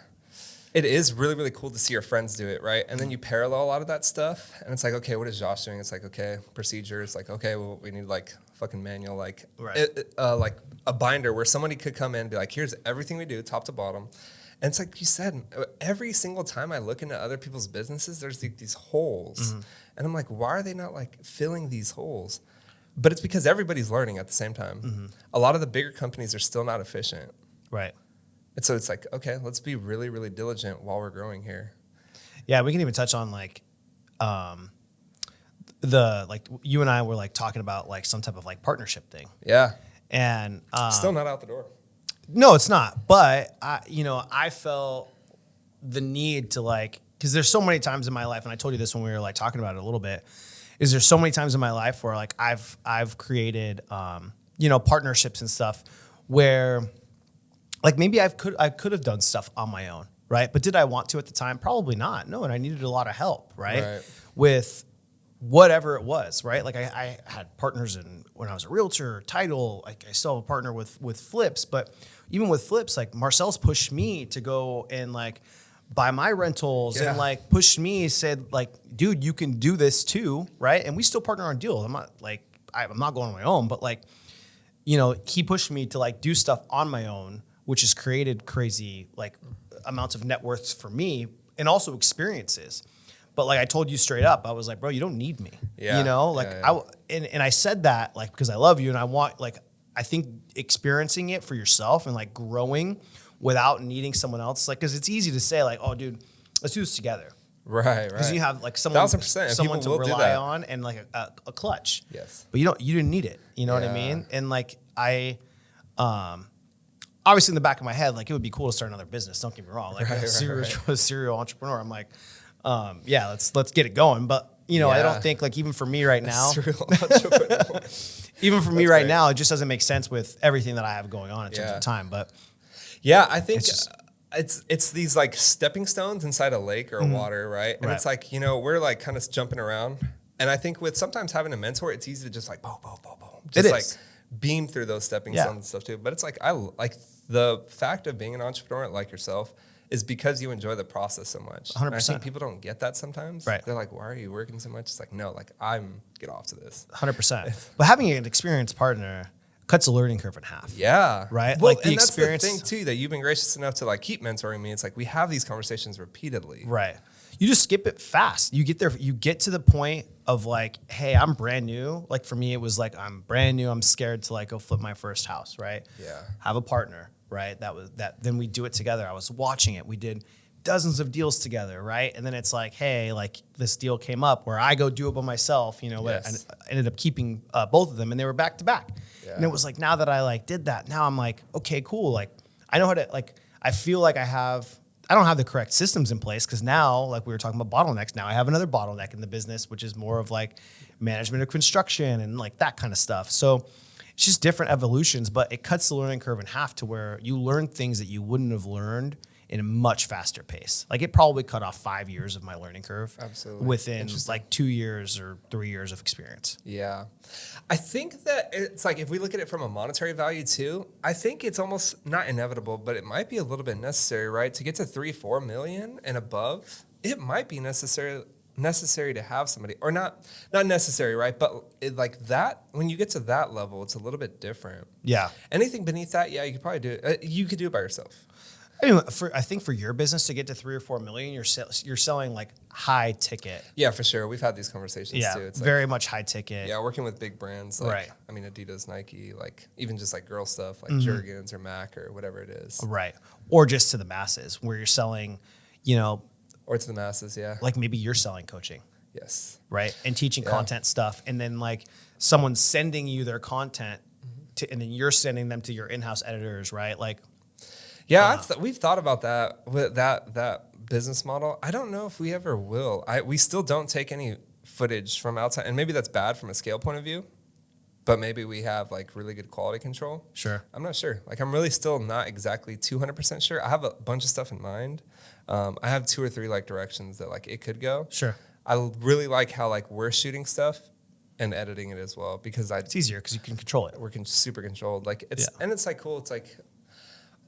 It is really, really cool to see your friends do it, right? And then you parallel a lot of that stuff, and it's like, okay, what is Josh doing? It's like, okay, procedures. Like, okay, well, we need like fucking manual, like, like a binder where somebody could come in and be like, here's everything we do, top to bottom. And it's like you said, every single time I look into other people's businesses, there's like these holes. And I'm like, why are they not like filling these holes? But it's because everybody's learning at the same time. A lot of the bigger companies are still not efficient. Right. And so it's like, okay, let's be really, really diligent while we're growing here. Yeah, we can even touch on like like you and I were like talking about like some type of like partnership thing. Yeah. And still not out the door. No, it's not. But I felt the need to like, because there's so many times in my life, and I told you this when we were like talking about it a little bit, is there's so many times in my life where like I've created partnerships and stuff where like maybe I could have done stuff on my own, right? But did I want to at the time? Probably not. No, and I needed a lot of help, right? With whatever it was, right? Like I had partners when I was a realtor, title, like I still have a partner with flips, but even with flips, like Marcel's pushed me to go and like buy my rentals and like pushed me, said like, dude, you can do this too, right? And we still partner on deals. I'm not going on my own, but like, he pushed me to like do stuff on my own, which has created crazy like amounts of net worth for me and also experiences. But like I told you straight up, I was like, bro, you don't need me. And I said that like because I love you and I want like I think experiencing it for yourself and like growing without needing someone else, like because it's easy to say like, oh, dude, let's do this together. Right. Because you have like someone to rely on and like a clutch. Yes. But you didn't need it. You know what I mean? And like I obviously in the back of my head, like it would be cool to start another business. Don't get me wrong. Like a serial entrepreneur. I'm like, let's get it going. But I don't think like even for me right now, even for me right now, it just doesn't make sense with everything that I have going on in terms of time. But yeah, I think it's these like stepping stones inside a lake or water, right? And it's like, we're like kind of jumping around. And I think with sometimes having a mentor, it's easy to just like boom, boom, boom, boom. Just like beam through those stepping stones and stuff too. But it's like I like the fact of being an entrepreneur like yourself is because you enjoy the process so much. 100%. And I think people don't get that sometimes. Right. They're like, why are you working so much? It's like, no, like get off to this. 100%. But having an experienced partner cuts the learning curve in half. Yeah. Right? Well, like the experience. That's the thing too, that you've been gracious enough to like keep mentoring me. It's like we have these conversations repeatedly. Right. You just skip it fast. You get there, you get to the point of like, hey, I'm brand new. Like for me, it was like, I'm brand new. I'm scared to like go flip my first house, right? Yeah. Have a partner, right? Then we do it together. I was watching it. We did dozens of deals together, right? And then it's like, hey, like this deal came up where I go do it by myself, and I ended up keeping both of them and they were back to back. Yeah. And it was like, now that I like did that, now I'm like, okay, cool. Like I know how to, like, I feel like I don't have the correct systems in place because now, like we were talking about bottlenecks, now I have another bottleneck in the business, which is more of like management of construction and like that kind of stuff. So it's just different evolutions, but it cuts the learning curve in half to where you learn things that you wouldn't have learned in a much faster pace. Like it probably cut off 5 years of my learning curve. Absolutely. Within like 2 years or 3 years of experience. Yeah. I think that it's like, if we look at it from a monetary value too, I think it's almost not inevitable, but it might be a little bit necessary, right? To get to 3-4 million and above, it might be necessary to have somebody, or not necessary, right? But like that, when you get to that level, it's a little bit different. Yeah. Anything beneath that, yeah, you could probably do it. You could do it by yourself. I mean, I think for your business to get to 3 or 4 million, you're selling like high ticket. Yeah, for sure. We've had these conversations too. It's very much high ticket. Yeah, working with big brands like, I mean, Adidas, Nike, like even just like girl stuff like Jergens or Mac or whatever it is. Right. Or just to the masses where you're selling, or to the masses, yeah. Like maybe you're selling coaching. Yes. Right. And teaching content stuff. And then like someone's sending you their content and then you're sending them to your in-house editors, right? Like, yeah, we've thought about that with that business model. I don't know if we ever will. We still don't take any footage from outside, and maybe that's bad from a scale point of view, but maybe we have like really good quality control. Sure. I'm not sure. Like I'm really still not exactly 200% sure. I have a bunch of stuff in mind. I have 2 or 3 like directions that like it could go. Sure. I really like how like we're shooting stuff and editing it as well because it's easier because you can control it. We're super controlled. Like and it's like cool. It's like,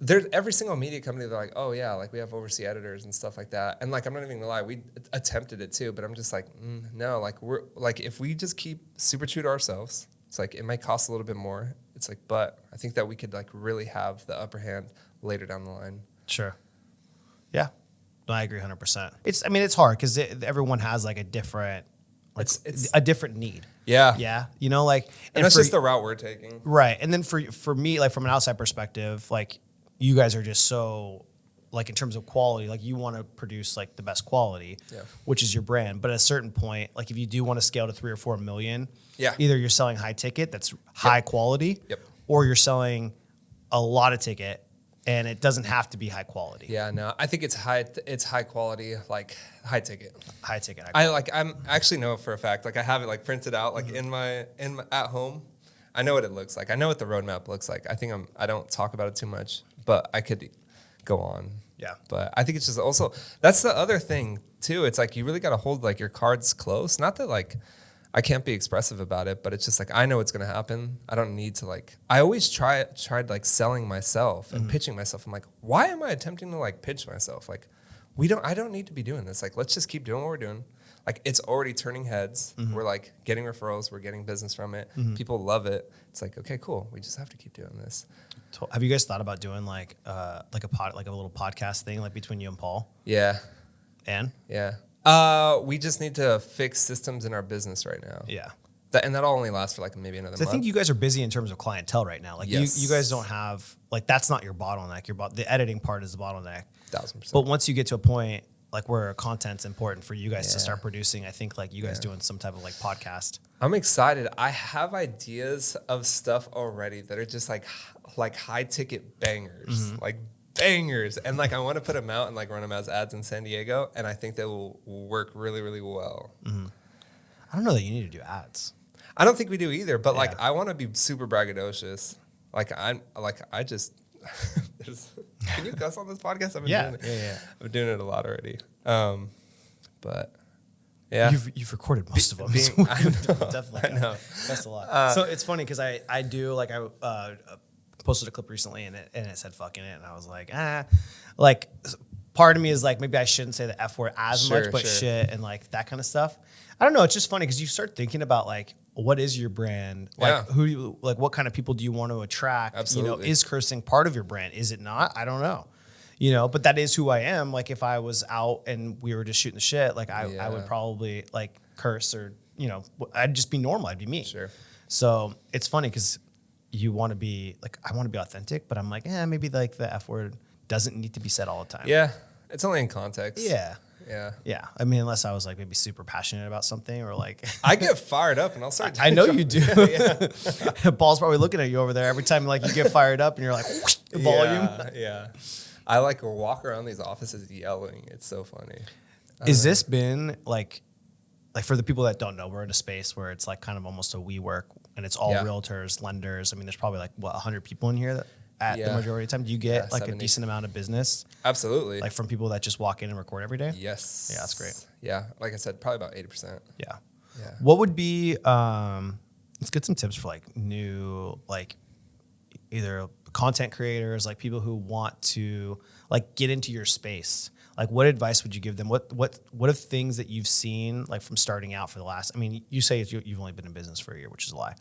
there's every single media company, they're like, oh yeah, like we have overseas editors and stuff like that. And like, I'm not even gonna lie, we attempted it too, but I'm just like, no, like we're like, if we just keep super true to ourselves, it's like, it might cost a little bit more. It's like, but I think that we could like really have the upper hand later down the line. Sure. Yeah. No, I agree 100%. It's hard because everyone has like a different, it's a different need. Yeah. Yeah. You know, like, and that's just the route we're taking. Right. And then for me, like from an outside perspective, like you guys are just so, like in terms of quality, like you want to produce like the best quality, which is your brand. But at a certain point, like if you do want to scale to 3 or 4 million, either you're selling high ticket that's high quality, or you're selling a lot of ticket and it doesn't have to be high quality. Yeah, no, I think it's high quality, like high ticket. High ticket. I'm actually know for a fact, like I have it like printed out, like in my at home. I know what it looks like. I know what the roadmap looks like. I don't talk about it too much, but I could go on. Yeah. But I think it's just also, that's the other thing too. It's like, you really got to hold like your cards close. Not that like, I can't be expressive about it, but it's just like, I know what's going to happen. I don't need to like, I always tried like selling myself and pitching myself. I'm like, why am I attempting to like pitch myself? Like, I don't need to be doing this. Like, let's just keep doing what we're doing. Like, it's already turning heads. We're like getting referrals. We're getting business from it. People love it. It's like, okay, cool. We just have to keep doing this. Have you guys thought about doing like a little podcast thing, like between you and Paul? Yeah. And? Yeah. We just need to fix systems in our business right now. Yeah. And that'll only last for like maybe another month. I think you guys are busy in terms of clientele right now. Like you guys don't have, like, that's not your bottleneck. The editing part is the bottleneck. 1000%. But once you get to a point like where content's important for you guys to start producing, I think like you guys doing some type of like podcast. I'm excited. I have ideas of stuff already that are just like high ticket bangers, like bangers. And like, I want to put them out and like run them as ads in San Diego. And I think they will work really, really well. I don't know that you need to do ads. I don't think we do either, but like, I want to be super braggadocious. Can you cuss on this podcast? I've been doing it. I'm doing it a lot already. But yeah, you've recorded most of them. I know. Definitely. I know. That's a lot. So it's funny because I do like, I posted a clip recently and it said fucking it. And I was like, like part of me is like, maybe I shouldn't say the F word as much, but shit and like that kind of stuff. I don't know. It's just funny because you start thinking about like, what is your brand? Like what kind of people do you want to attract? Absolutely. You know, is cursing part of your brand? Is it not? I don't know. You know, but that is who I am. Like if I was out and we were just shooting the shit, like I would probably like curse or, you know, I'd just be normal. I'd be me. Sure. So it's funny because you want to be like, I want to be authentic, but I'm like, maybe like the F word doesn't need to be said all the time. Yeah. It's only in context. Yeah. Yeah. Yeah. I mean, unless I was like maybe super passionate about something or like. I get fired up and I'll start. I know you do. Paul's probably looking at you over there every time like you get fired up and you're like, volume. Yeah. I like walk around these offices yelling. It's so funny. Is this been like for the people that don't know, we're in a space where it's like kind of almost a WeWork and it's all realtors, lenders. I mean, there's probably like 100 people in here at the majority of the time. Do you get like 70. A decent amount of business? Absolutely. Like from people that just walk in and record every day? Yes. Yeah, that's great. Yeah. Like I said, probably about 80%. Yeah. Yeah. What would be, let's get some tips for like new, like either content creators, like people who want to like get into your space. Like what advice would you give them? What are things that you've seen like from starting out for the last, I mean, you say you've only been in business for a year, which is a lie.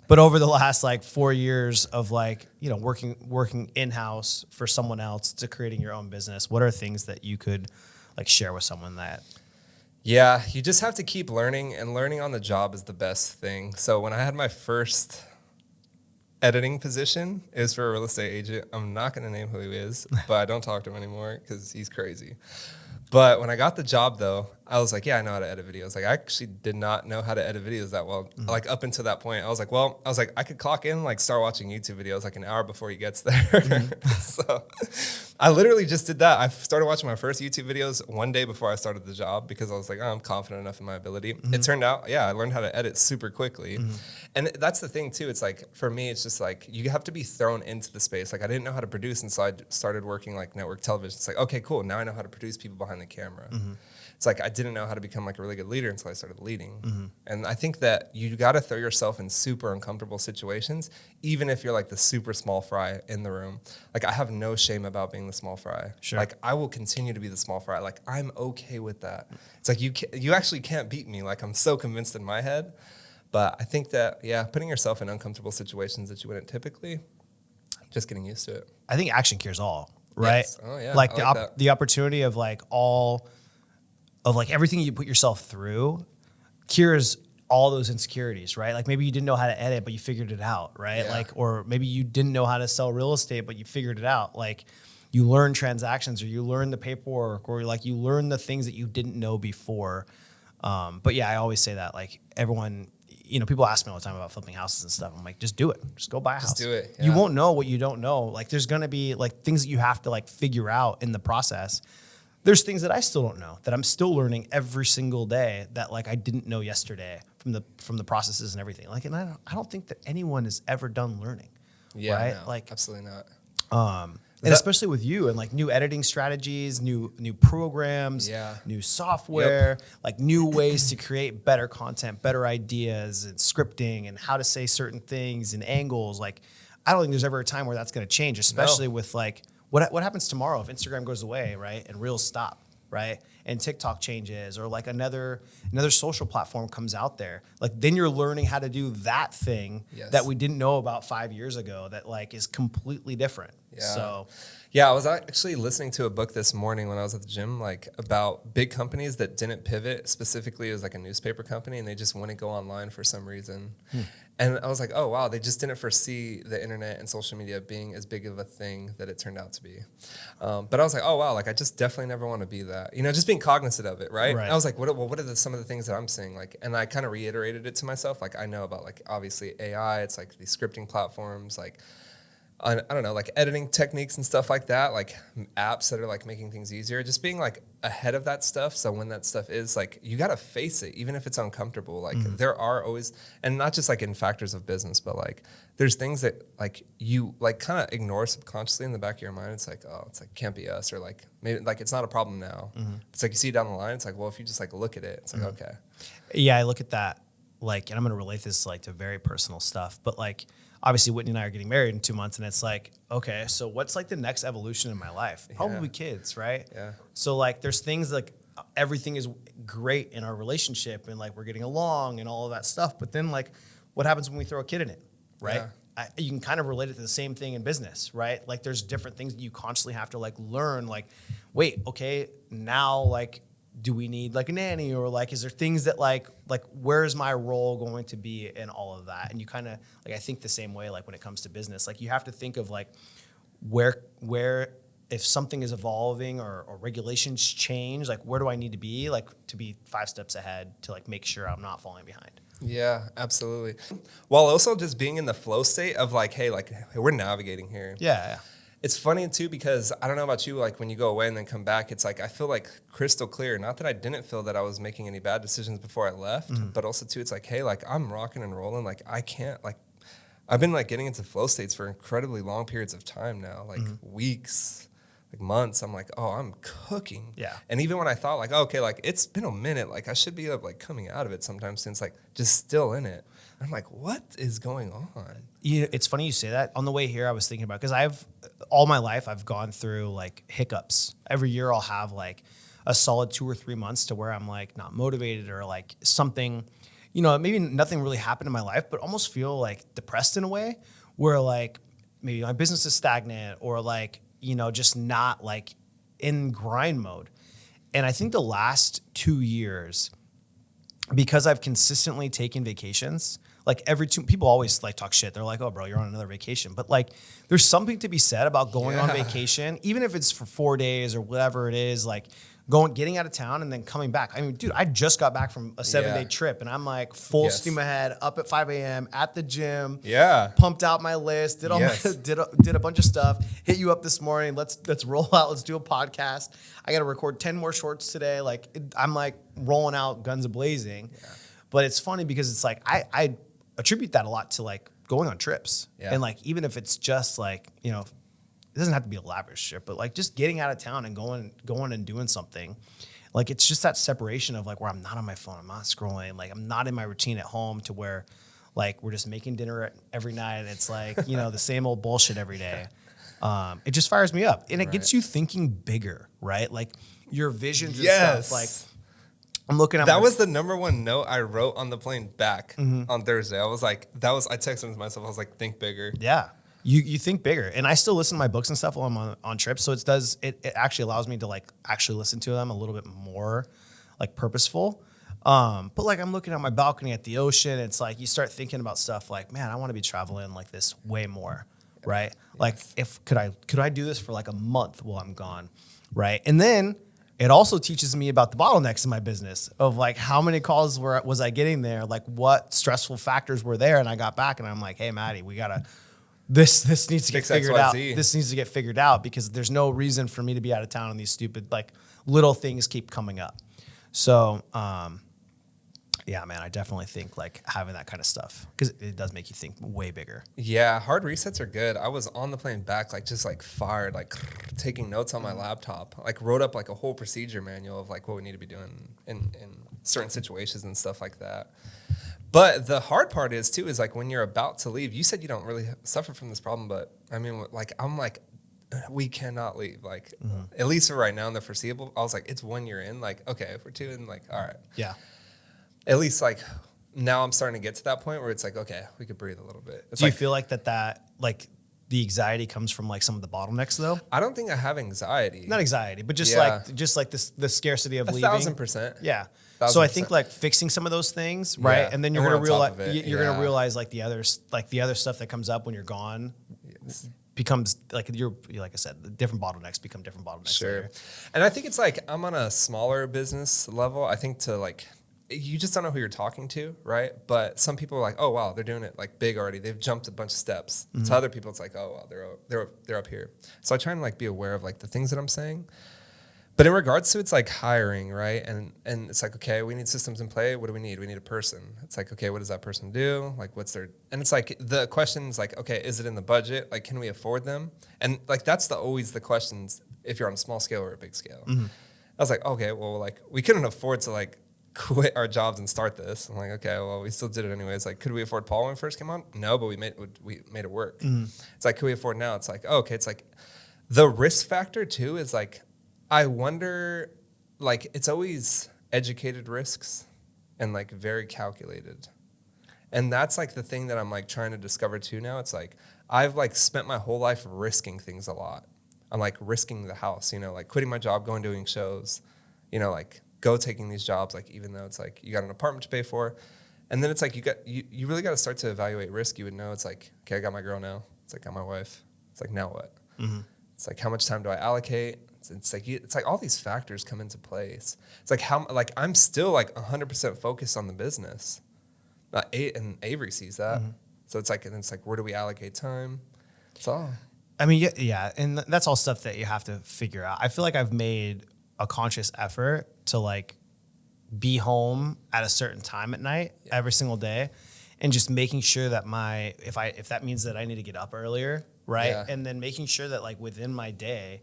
But over the last like 4 years of like, you know, working in-house for someone else to creating your own business, what are things that you could like share with someone that? Yeah, you just have to keep learning, and learning on the job is the best thing. So when I had my first editing position, it was for a real estate agent. I'm not going to name who he is, but I don't talk to him anymore because he's crazy. But when I got the job, though, I was like, yeah, I know how to edit videos. Like, I actually did not know how to edit videos that well. Like, up until that point, I was like, I could clock in, like, start watching YouTube videos like an hour before he gets there. So I literally just did that. I started watching my first YouTube videos one day before I started the job because I was like, I'm confident enough in my ability. It turned out, I learned how to edit super quickly. And that's the thing, too. It's like, for me, it's just like, you have to be thrown into the space. Like, I didn't know how to produce, and so I started working, like, network television. It's like, okay, cool. Now I know how to produce people behind the camera. It's like I didn't know how to become like a really good leader until I started leading. And I think that you got to throw yourself in super uncomfortable situations, even if you're like the super small fry in the room. Like, I have no shame about being the small fry. Sure. Like, I will continue to be the small fry. Like, I'm okay with that. It's like you actually can't beat me. Like, I'm so convinced in my head. But I think that, putting yourself in uncomfortable situations that you wouldn't typically, just getting used to it. I think action cures all. right? Yes. Oh yeah. Like that. the opportunity of like all of like everything you put yourself through cures all those insecurities, right? Like maybe you didn't know how to edit, but you figured it out, right? Yeah. Like, or maybe you didn't know how to sell real estate, but you figured it out. Like you learn transactions, or you learn the paperwork, or like you learn the things that you didn't know before. But yeah, I always say that, like everyone, you know, people ask me all the time about flipping houses and stuff. I'm like, just do it. Just go buy a house. Just do it. Yeah. You won't know what you don't know. Like there's going to be like things that you have to like figure out in the process. There's things that I still don't know, that I'm still learning every single day, that like I didn't know yesterday from the processes and everything. Like, and I don't think that anyone is ever done learning. Yeah, right? no, Like absolutely not. And especially with you and like new editing strategies, new programs, new software, like new ways to create better content, better ideas and scripting and how to say certain things and angles. Like, I don't think there's ever a time where that's going to change, especially with like, what happens tomorrow if Instagram goes away, right? And Reels stop, right? And TikTok changes, or like another social platform comes out there. Like then you're learning how to do that thing that we didn't know about 5 years ago that like is completely different. Yeah. So yeah, I was actually listening to a book this morning when I was at the gym, like about big companies that didn't pivot. Specifically, it was like a newspaper company, and they just wouldn't go online for some reason. And I was like, oh, wow, they just didn't foresee the internet and social media being as big of a thing that it turned out to be. But I was like, oh, wow, like I just definitely never want to be that. You know, just being cognizant of it, right? I was like, what are some of the things that I'm seeing? Like, and I kind of reiterated it to myself. Like, I know about like obviously AI. It's like these scripting platforms, like I don't know, like editing techniques and stuff like that, like apps that are like making things easier, just being like ahead of that stuff. So when that stuff is like, you got to face it, even if it's uncomfortable. Like there are always, and not just like in factors of business, but like there's things that like you like kind of ignore subconsciously in the back of your mind. It's like, oh, it's like can't be us, or like maybe like it's not a problem now. It's like you see down the line, it's like, well, if you just like look at it, it's like, okay. Yeah, I look at that like, and I'm going to relate this like to very personal stuff, but like, obviously Whitney and I are getting married in 2 months, and it's like, okay, so what's like the next evolution in my life? Probably kids, right? Yeah. So like there's things like everything is great in our relationship and like we're getting along and all of that stuff. But then like what happens when we throw a kid in it, right? Yeah. You can kind of relate it to the same thing in business, right? Like there's different things that you constantly have to like learn, like, wait, okay, now like, do we need like a nanny, or like, is there things that like where's my role going to be in all of that? And you kind of like, I think the same way, like when it comes to business, like you have to think of like where if something is evolving or regulations change, like where do I need to be, like to be 5 steps ahead to like make sure I'm not falling behind. Yeah, absolutely. While also just being in the flow state of like, hey, we're navigating here. Yeah. It's funny too, because I don't know about you, like when you go away and then come back, it's like I feel like crystal clear. Not that I didn't feel that I was making any bad decisions before I left, but also too, it's like, hey, like I'm rocking and rolling. Like I can't, like I've been like getting into flow states for incredibly long periods of time now, like weeks, like months. I'm like, oh, I'm cooking. Yeah. And even when I thought like, oh, okay, like it's been a minute, like I should be like coming out of it sometimes, since like just still in it. I'm like, what is going on? It's funny you say that. On the way here, I was thinking about, because all my life I've gone through like hiccups. Every year I'll have like a solid 2 or 3 months to where I'm like not motivated, or like something, you know, maybe nothing really happened in my life, but almost feel like depressed in a way, where like maybe my business is stagnant, or like, you know, just not like in grind mode. And I think the last 2 years, because I've consistently taken vacations, like people always like talk shit. They're like, oh bro, you're on another vacation. But like there's something to be said about going on vacation, even if it's for 4 days or whatever it is, like getting out of town and then coming back. I mean, dude, I just got back from a 7-day trip, and I'm like full steam ahead, up at 5 a.m. at the gym. Yeah. Pumped out my list, did a bunch of stuff, hit you up this morning. Let's roll out. Let's do a podcast. I got to record 10 more shorts today. Like I'm like rolling out guns a-blazing. Yeah. But it's funny because it's like, I attribute that a lot to like going on trips. Yeah. And like, even if it's just like, you know, it doesn't have to be a lavish trip, but like just getting out of town and going and doing something. Like it's just that separation of like where I'm not on my phone, I'm not scrolling, like I'm not in my routine at home, to where like we're just making dinner every night, and it's like, you know, the same old bullshit every day. It just fires me up, and it gets you thinking bigger, right? Like your visions and stuff. Like I'm looking at that was the number one note I wrote on the plane back on Thursday. I was like, I texted to myself. I was like, think bigger. Yeah. you think bigger. And I still listen to my books and stuff while I'm on trips. So it actually allows me to like actually listen to them a little bit more like purposeful. But like I'm looking at my balcony at the ocean. It's like you start thinking about stuff like, man, I want to be traveling like this way more, right? Yes. Like could I do this for like a month while I'm gone, right? And then it also teaches me about the bottlenecks in my business of like how many calls was I getting there, like what stressful factors were there, and I got back and I'm like, hey, Maddie, we gotta. This needs to get figured out. This needs to get figured out because there's no reason for me to be out of town and these stupid like little things keep coming up. So, yeah, man, I definitely think like having that kind of stuff because it does make you think way bigger. Yeah, hard resets are good. I was on the plane back, like just like fired, like taking notes on my laptop, like wrote up like a whole procedure manual of like what we need to be doing in certain situations and stuff like that. But the hard part is too, is like when you're about to leave, you said you don't really suffer from this problem, but I mean, like, I'm like, we cannot leave. Like, at least for right now in the foreseeable, I was like, it's 1 year in, like, okay, if we're 2 in, like, all right. Yeah. At least like now I'm starting to get to that point where it's like, okay, we could breathe a little bit. Do you feel like that like the anxiety comes from like some of the bottlenecks though? I don't think I have anxiety. Not anxiety, but just like this, the scarcity of leaving. 1,000%. Yeah. So I think like fixing some of those things, right? Yeah. And then you're going to realize you're going to realize like the other stuff that comes up when you're gone becomes like like I said, the different bottlenecks become different bottlenecks. Sure. Later. And I think it's like I'm on a smaller business level. I think to like you just don't know who you're talking to, right? But some people are like, oh wow, they're doing it like big already. They've jumped a bunch of steps. Mm-hmm. To other people, it's like, oh wow, they're up here. So I try and like be aware of like the things that I'm saying. But in regards to it's like hiring, right? And it's like, okay, we need systems in play. What do we need? We need a person. It's like, okay, what does that person do? Like what's their, and it's like the question is like, okay, is it in the budget? Like, can we afford them? And like, that's always the questions if you're on a small scale or a big scale. Mm-hmm. I was like, okay, well, like we couldn't afford to like quit our jobs and start this. I'm like, okay, well, we still did it anyways. Like, could we afford Paul when we first came on? No, but we made it work. Mm-hmm. It's like, could we afford now? It's like, oh, okay. It's like the risk factor too is like, I wonder, like, it's always educated risks and, like, very calculated. And that's, like, the thing that I'm, like, trying to discover, too, now. It's, like, I've, like, spent my whole life risking things a lot. I'm, like, risking the house, you know, like, quitting my job, going doing shows, you know, like, taking these jobs, like, even though it's, like, you got an apartment to pay for. And then it's, like, you really got to start to evaluate risk. You would know it's, like, okay, I got my girl now. It's, like, I got my wife. It's, like, now what? Mm-hmm. It's, like, how much time do I allocate? It's like all these factors come into place. It's like I'm still like 100% focused on the business, and Avery sees that. Mm-hmm. So it's like where do we allocate time? It's all. I mean, yeah, and that's all stuff that you have to figure out. I feel like I've made a conscious effort to like be home at a certain time at night every single day, and just making sure that if that means that I need to get up earlier, right, and then making sure that like within my day.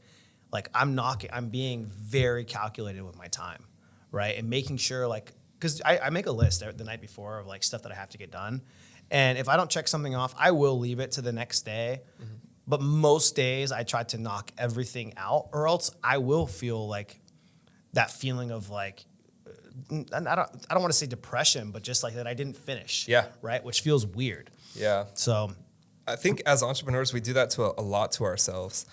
Like I'm being very calculated with my time, right? And making sure like, cause I make a list the night before of like stuff that I have to get done. And if I don't check something off, I will leave it to the next day. Mm-hmm. But most days I try to knock everything out or else I will feel like that feeling of like, I don't want to say depression, but just like that I didn't finish. Yeah. Right. Which feels weird. Yeah. So I think as entrepreneurs, we do that to a lot to ourselves.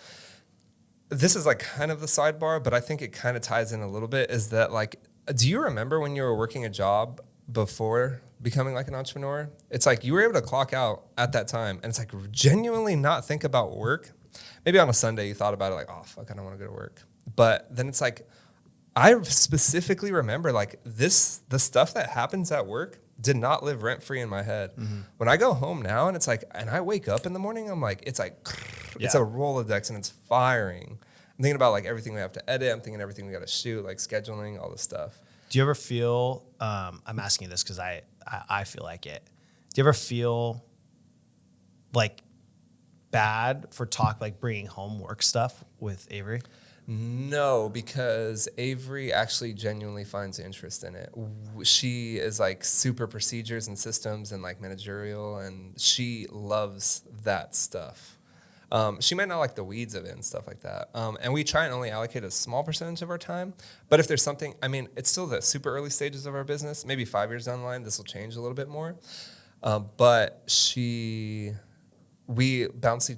This is like kind of the sidebar, but I think it kind of ties in a little bit is that like, do you remember when you were working a job before becoming like an entrepreneur? It's like you were able to clock out at that time and it's like genuinely not think about work. Maybe on a Sunday you thought about it like, oh, fuck, I don't want to go to work. But then it's like, I specifically remember like the stuff that happens at work did not live rent free in my head. Mm-hmm. When I go home now and it's like, and I wake up in the morning, I'm like, it's like, it's a Rolodex and it's firing. I'm thinking about like everything we have to edit. I'm thinking everything we got to shoot, like scheduling, all this stuff. Do you ever feel, I'm asking you this because I feel like it. Do you ever feel like bad for like bringing home work stuff with Avery? No, because Avery actually genuinely finds interest in it. She is like super procedures and systems and like managerial, and she loves that stuff. She might not like the weeds of it and stuff like that. And we try and only allocate a small percentage of our time. But if there's something, I mean, it's still the super early stages of our business. Maybe 5 years down the line, this will change a little bit more. But she we bounce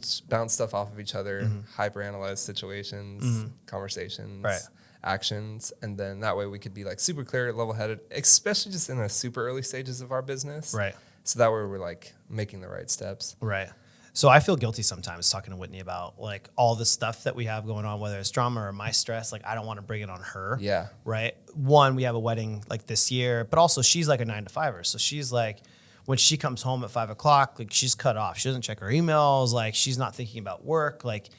stuff off of each other, hyper-analyze situations, conversations, actions, and then that way we could be like super clear, level-headed, especially just in the super early stages of our business. Right. So that way we're like making the right steps. Right. So I feel guilty sometimes talking to Whitney about like all the stuff that we have going on, whether it's drama or my stress. Like I don't want to bring it on her. Yeah. Right. One, we have a wedding like this year, but also she's like a 9-to-5er. So she's like, when she comes home at 5:00, like she's cut off. She doesn't check her emails. Like she's not thinking about work. Like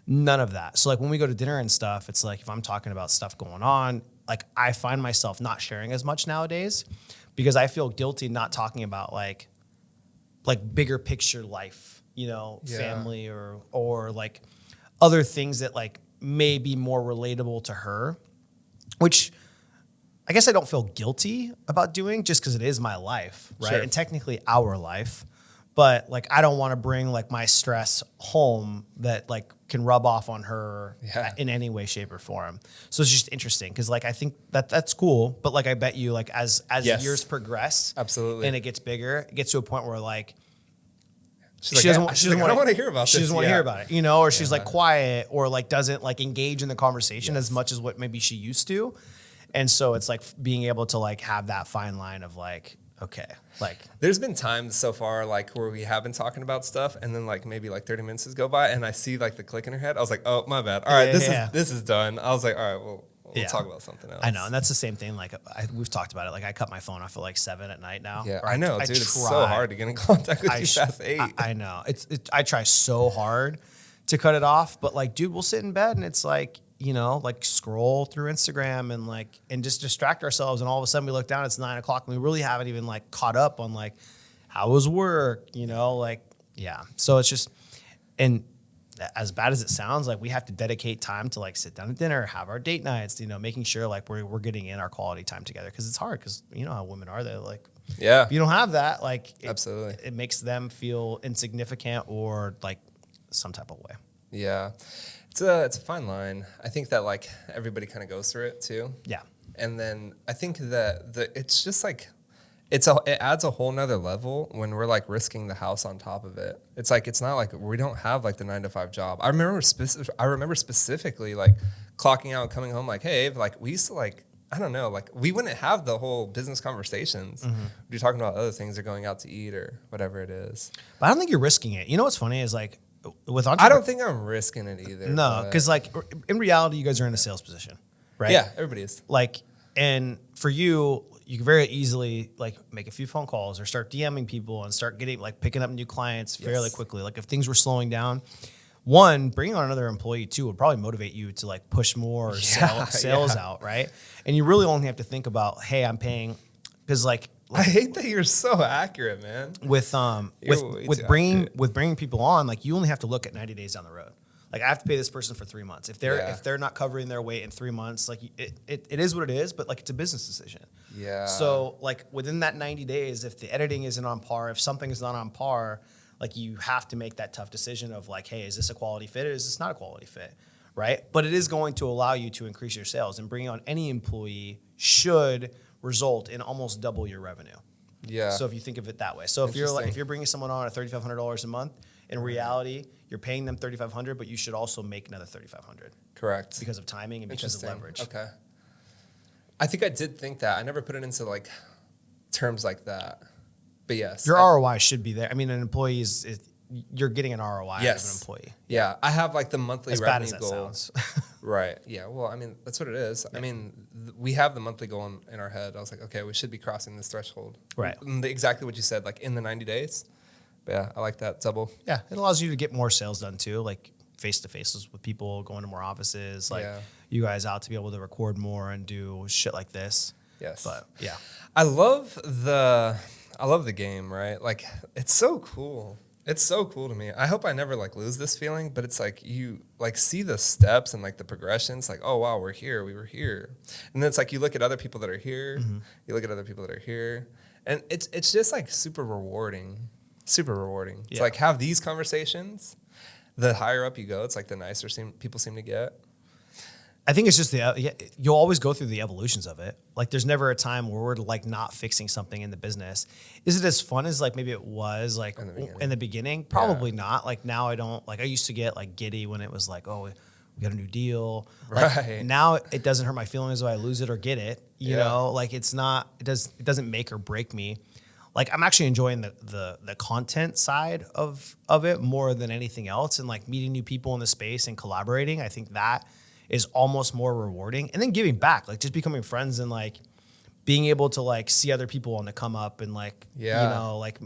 none of that. So like when we go to dinner and stuff, it's like if I'm talking about stuff going on, like I find myself not sharing as much nowadays because I feel guilty not talking about like bigger picture life, you know, family or like other things that like may be more relatable to her, which I guess I don't feel guilty about doing just because it is my life, right? Sure. And technically our life, but like I don't want to bring like my stress home that like can rub off on her in any way, shape, or form. So it's just interesting because like I think that's cool, but like I bet you like as years progress, absolutely, and it gets bigger, it gets to a point where like she doesn't want to hear about this. She doesn't want to hear about it, you know, or she's like quiet or like doesn't like engage in the conversation as much as what maybe she used to. And so it's like being able to like have that fine line of like, okay, like there's been times so far like where we have been talking about stuff and then like maybe like 30 minutes go by and I see like the click in her head. I was like, oh, my bad. All right, this is done. I was like, all right, well, we'll talk about something else. I know. And that's the same thing. Like we've talked about it. Like I cut my phone off at like 7 at night now. Yeah, I know, dude. It's so hard to get in contact with you past 8. I know. I try so hard to cut it off, but like, dude, we'll sit in bed and it's like, you know, like scroll through Instagram and just distract ourselves. And all of a sudden we look down, it's 9:00 and we really haven't even like caught up on like, how was work? You know, like, yeah. So it's just, and as bad as it sounds, like we have to dedicate time to like sit down at dinner, have our date nights, you know, making sure like we're getting in our quality time together. Cause it's hard. Cause you know how women are, they're like, if you don't have that, like absolutely, it makes them feel insignificant or like some type of way. Yeah. It's a fine line. I think that like everybody kind of goes through it too. Yeah. And then I think that it's just like it adds a whole nother level when we're like risking the house on top of it. It's like it's not like we don't have like the 9-to-5 job. I remember specifically like clocking out and coming home like, hey, like we used to like I don't know, like we wouldn't have the whole business conversations. We'd be talking about other things or going out to eat or whatever it is. But I don't think you're risking it. You know what's funny is like with I don't think I'm risking it either. No, because like in reality, you guys are in a sales position, right? Yeah, everybody is. Like, and for you, you can very easily like make a few phone calls or start DMing people and start getting like picking up new clients fairly quickly. Like if things were slowing down, one, bringing on another employee too would probably motivate you to like push more sales out, right? And you really only have to think about, hey, I'm paying, because like I hate that you're so accurate, man. With bringing people on, like you only have to look at 90 days down the road. Like I have to pay this person for 3 months. If they're not covering their weight in 3 months, like it is what it is, but like it's a business decision. Yeah. So like within that 90 days, if the editing isn't on par, if something is not on par, like you have to make that tough decision of like, hey, is this a quality fit or is this not a quality fit? Right? But it is going to allow you to increase your sales, and bringing on any employee should result in almost double your revenue. Yeah. So if you think of it that way. So if you're bringing someone on at $3,500 a month, in reality, you're paying them $3,500, but you should also make another $3,500. Correct. Because of timing and because of leverage. Okay. I think I did think that. I never put it into like terms like that. But yes. Your ROI should be there. I mean, an employee you're getting an ROI out of an employee. Yeah. I have like the monthly revenue goal. Sounds. Right. Yeah. Well, I mean, that's what it is. Yeah. I mean, we have the monthly goal in our head. I was like, okay, we should be crossing this threshold. Right. Exactly what you said, like in the 90 days. But yeah, I like that double. Yeah. It allows you to get more sales done too, like face-to-faces with people, going to more offices, like you guys out to be able to record more and do shit like this. Yes. But yeah. I love the game, right? Like it's so cool. It's so cool to me. I hope I never like lose this feeling, but it's like you like see the steps and like the progressions, like, oh wow, we were here. And then it's like you look at other people that are here, you look at other people that are here, and it's just like super rewarding. To like have these conversations. The higher up you go, it's like the nicer people seem to get. I think it's just you'll always go through the evolutions of it. Like there's never a time where we're like not fixing something in the business. Is it as fun as like maybe it was like in the beginning? Probably not. Like now I don't, like I used to get like giddy when it was like, oh, we got a new deal. Like now it doesn't hurt my feelings if I lose it or get it. You know, like it doesn't make or break me. Like I'm actually enjoying the content side of it more than anything else, and like meeting new people in the space and collaborating. I think that is almost more rewarding, and then giving back, like just becoming friends and like being able to like see other people on the come up and like, you know, like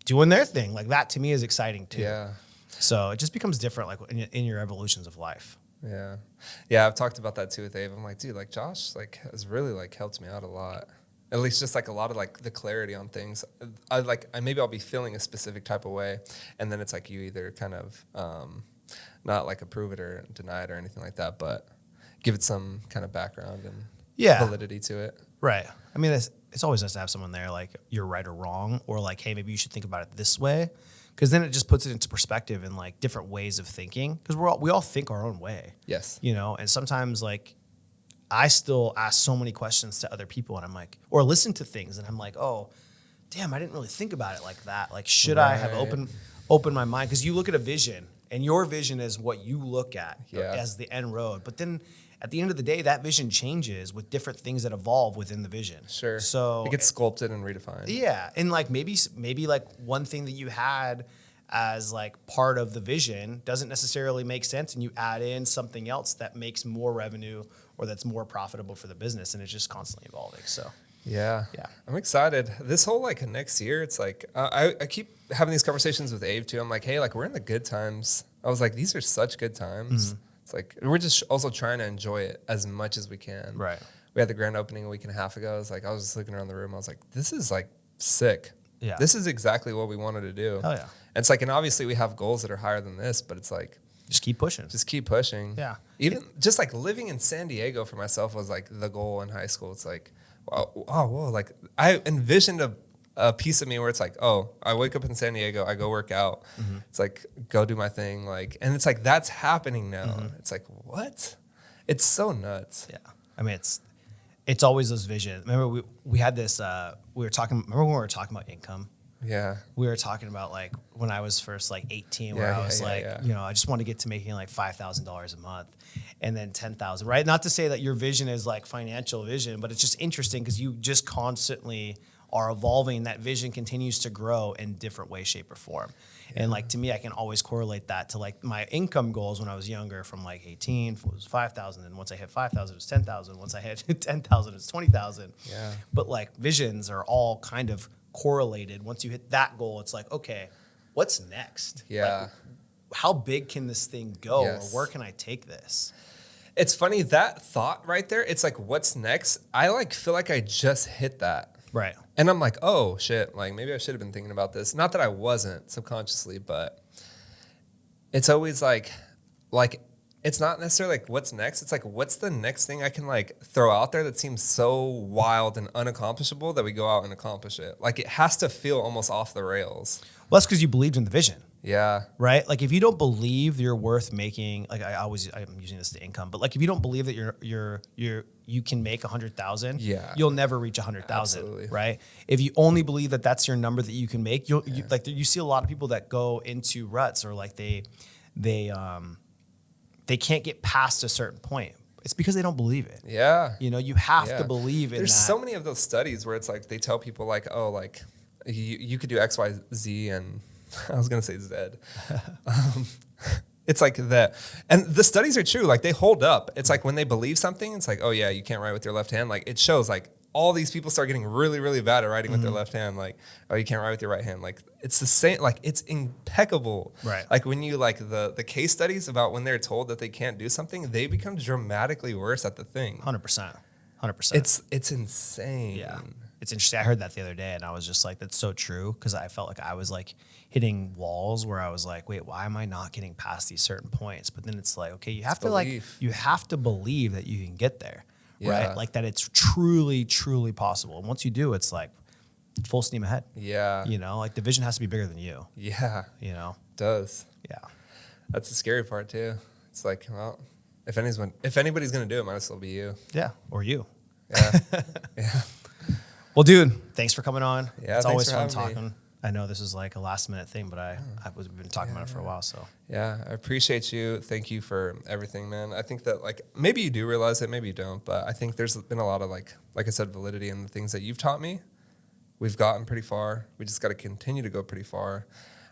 doing their thing. Like that to me is exciting too. Yeah. So it just becomes different, like in your evolutions of life. Yeah. Yeah. I've talked about that too with Abe. I'm like, dude, like Josh, like has really like helped me out a lot. At least just like a lot of like the clarity on things. Maybe I'll be feeling a specific type of way. And then it's like you either kind of, not like approve it or deny it or anything like that, but give it some kind of background and validity to it. Right. I mean, it's always nice to have someone there like you're right or wrong, or like, hey, maybe you should think about it this way, because then it just puts it into perspective and like different ways of thinking, because we all think our own way. Yes. You know, and sometimes like I still ask so many questions to other people, and I'm like, or listen to things, and I'm like, oh, damn, I didn't really think about it like that. Like, should I have opened my mind? Because you look at a vision. And your vision is what you look at as the end road. But then at the end of the day, that vision changes with different things that evolve within the vision. Sure. So it gets sculpted and redefined. Yeah. And like maybe like one thing that you had as like part of the vision doesn't necessarily make sense, and you add in something else that makes more revenue or that's more profitable for the business, and it's just constantly evolving. So yeah. I'm excited. This whole like next year, it's like I keep having these conversations with Abe too. I'm like, hey, like we're in the good times. I was like, these are such good times. Mm-hmm. It's like we're just also trying to enjoy it as much as we can. Right. We had the grand opening a week and a half ago. I was just looking around the room. I was like, this is like sick. Yeah. This is exactly what we wanted to do. Oh yeah. And it's like, and obviously we have goals that are higher than this, but it's like just keep pushing. Just keep pushing. Yeah. Even just like living in San Diego for myself was like the goal in high school. It's like, whoa, like I envisioned a piece of me where it's like, oh, I wake up in San Diego, I go work out. Mm-hmm. It's like, go do my thing. Like, and it's like, that's happening now. Mm-hmm. It's like, what? It's so nuts. Yeah. I mean, it's always those visions. Remember we had this, remember when we were talking about income? Yeah. We were talking about like when I was first like 18, where I was you know, I just want to get to making like $5,000 a month, and then 10,000, right? Not to say that your vision is like financial vision, but it's just interesting because you just constantly are evolving. That vision continues to grow in different way, shape, or form. Yeah. And like to me, I can always correlate that to like my income goals when I was younger, from like 18 it was 5,000, and once I hit 5,000 it was 10,000. Once I hit 10,000 it's 20,000. Yeah. But like visions are all kind of correlated. Once you hit that goal, it's like, okay, what's next? Yeah. Like, how big can this thing go? Yes. Or where can I take this? It's funny, that thought right there, it's like, what's next? I like feel like I just hit that. Right. And I'm like, oh shit, like maybe I should have been thinking about this. Not that I wasn't subconsciously, but it's always like it's not necessarily like what's next. It's like, what's the next thing I can like throw out there that seems so wild and unaccomplishable that we go out and accomplish it. Like it has to feel almost off the rails. Well, that's because you believed in the vision. Yeah. Right. Like if you don't believe you're worth making, like I'm using this to income, but like if you don't believe that you can make 100,000, you'll never reach 100,000. Right. If you only believe that that's your number that you can make, you see a lot of people that go into ruts, or like they can't get past a certain point. It's because they don't believe it. Yeah. You know, you have to believe in There's so many of those studies where it's like they tell people like, oh, like you could do X, Y, Z, and I was going to say Z. It's like that. And the studies are true. Like they hold up. It's like when they believe something, it's like, oh yeah, you can't write with your left hand. Like it shows like all these people start getting really, really bad at writing with their left hand. Like, oh, you can't write with your right hand. Like it's the same, like it's impeccable. Right. Like when you like the case studies about when they're told that they can't do something, they become dramatically worse at the thing. 100%. 100%. It's insane. Yeah. It's interesting. I heard that the other day and I was just like, that's so true. Cause I felt like I was like hitting walls where I was like, wait, why am I not getting past these certain points? But then it's like, okay, you have to believe that you can get there. Yeah. Right? Like that it's truly, truly possible. And once you do, it's like full steam ahead. Yeah. You know, like the vision has to be bigger than you. Yeah. You know? It does. Yeah. That's the scary part too. It's like, well, if anybody's going to do it, might as well be you. Yeah. Or you. Yeah. Yeah. Well, dude, thanks for coming on. Yeah, it's always fun me. talking. I know this is like a last minute thing, but we've been talking about it for a while. So yeah, I appreciate you. Thank you for everything, man. I think that like maybe you do realize it, maybe you don't, but I think there's been a lot of like I said, validity in the things that you've taught me. We've gotten pretty far. We just got to continue to go pretty far.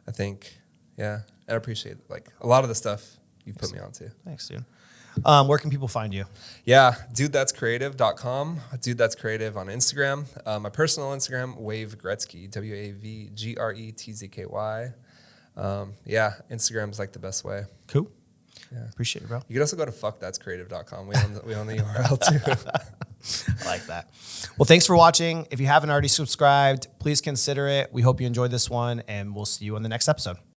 I think, yeah, I appreciate like a lot of the stuff you put me onto. Thanks, dude. Where can people find you? Yeah, dudethat'screative.com. Dude That's Creative on Instagram. My personal Instagram, Wave Gretzky, WAVGRETZKY. Yeah, Instagram's like the best way. Cool. Yeah. Appreciate it, bro. You can also go to fuckthat'screative.com. We own the URL too. I like that. Well, thanks for watching. If you haven't already subscribed, please consider it. We hope you enjoyed this one, and we'll see you on the next episode.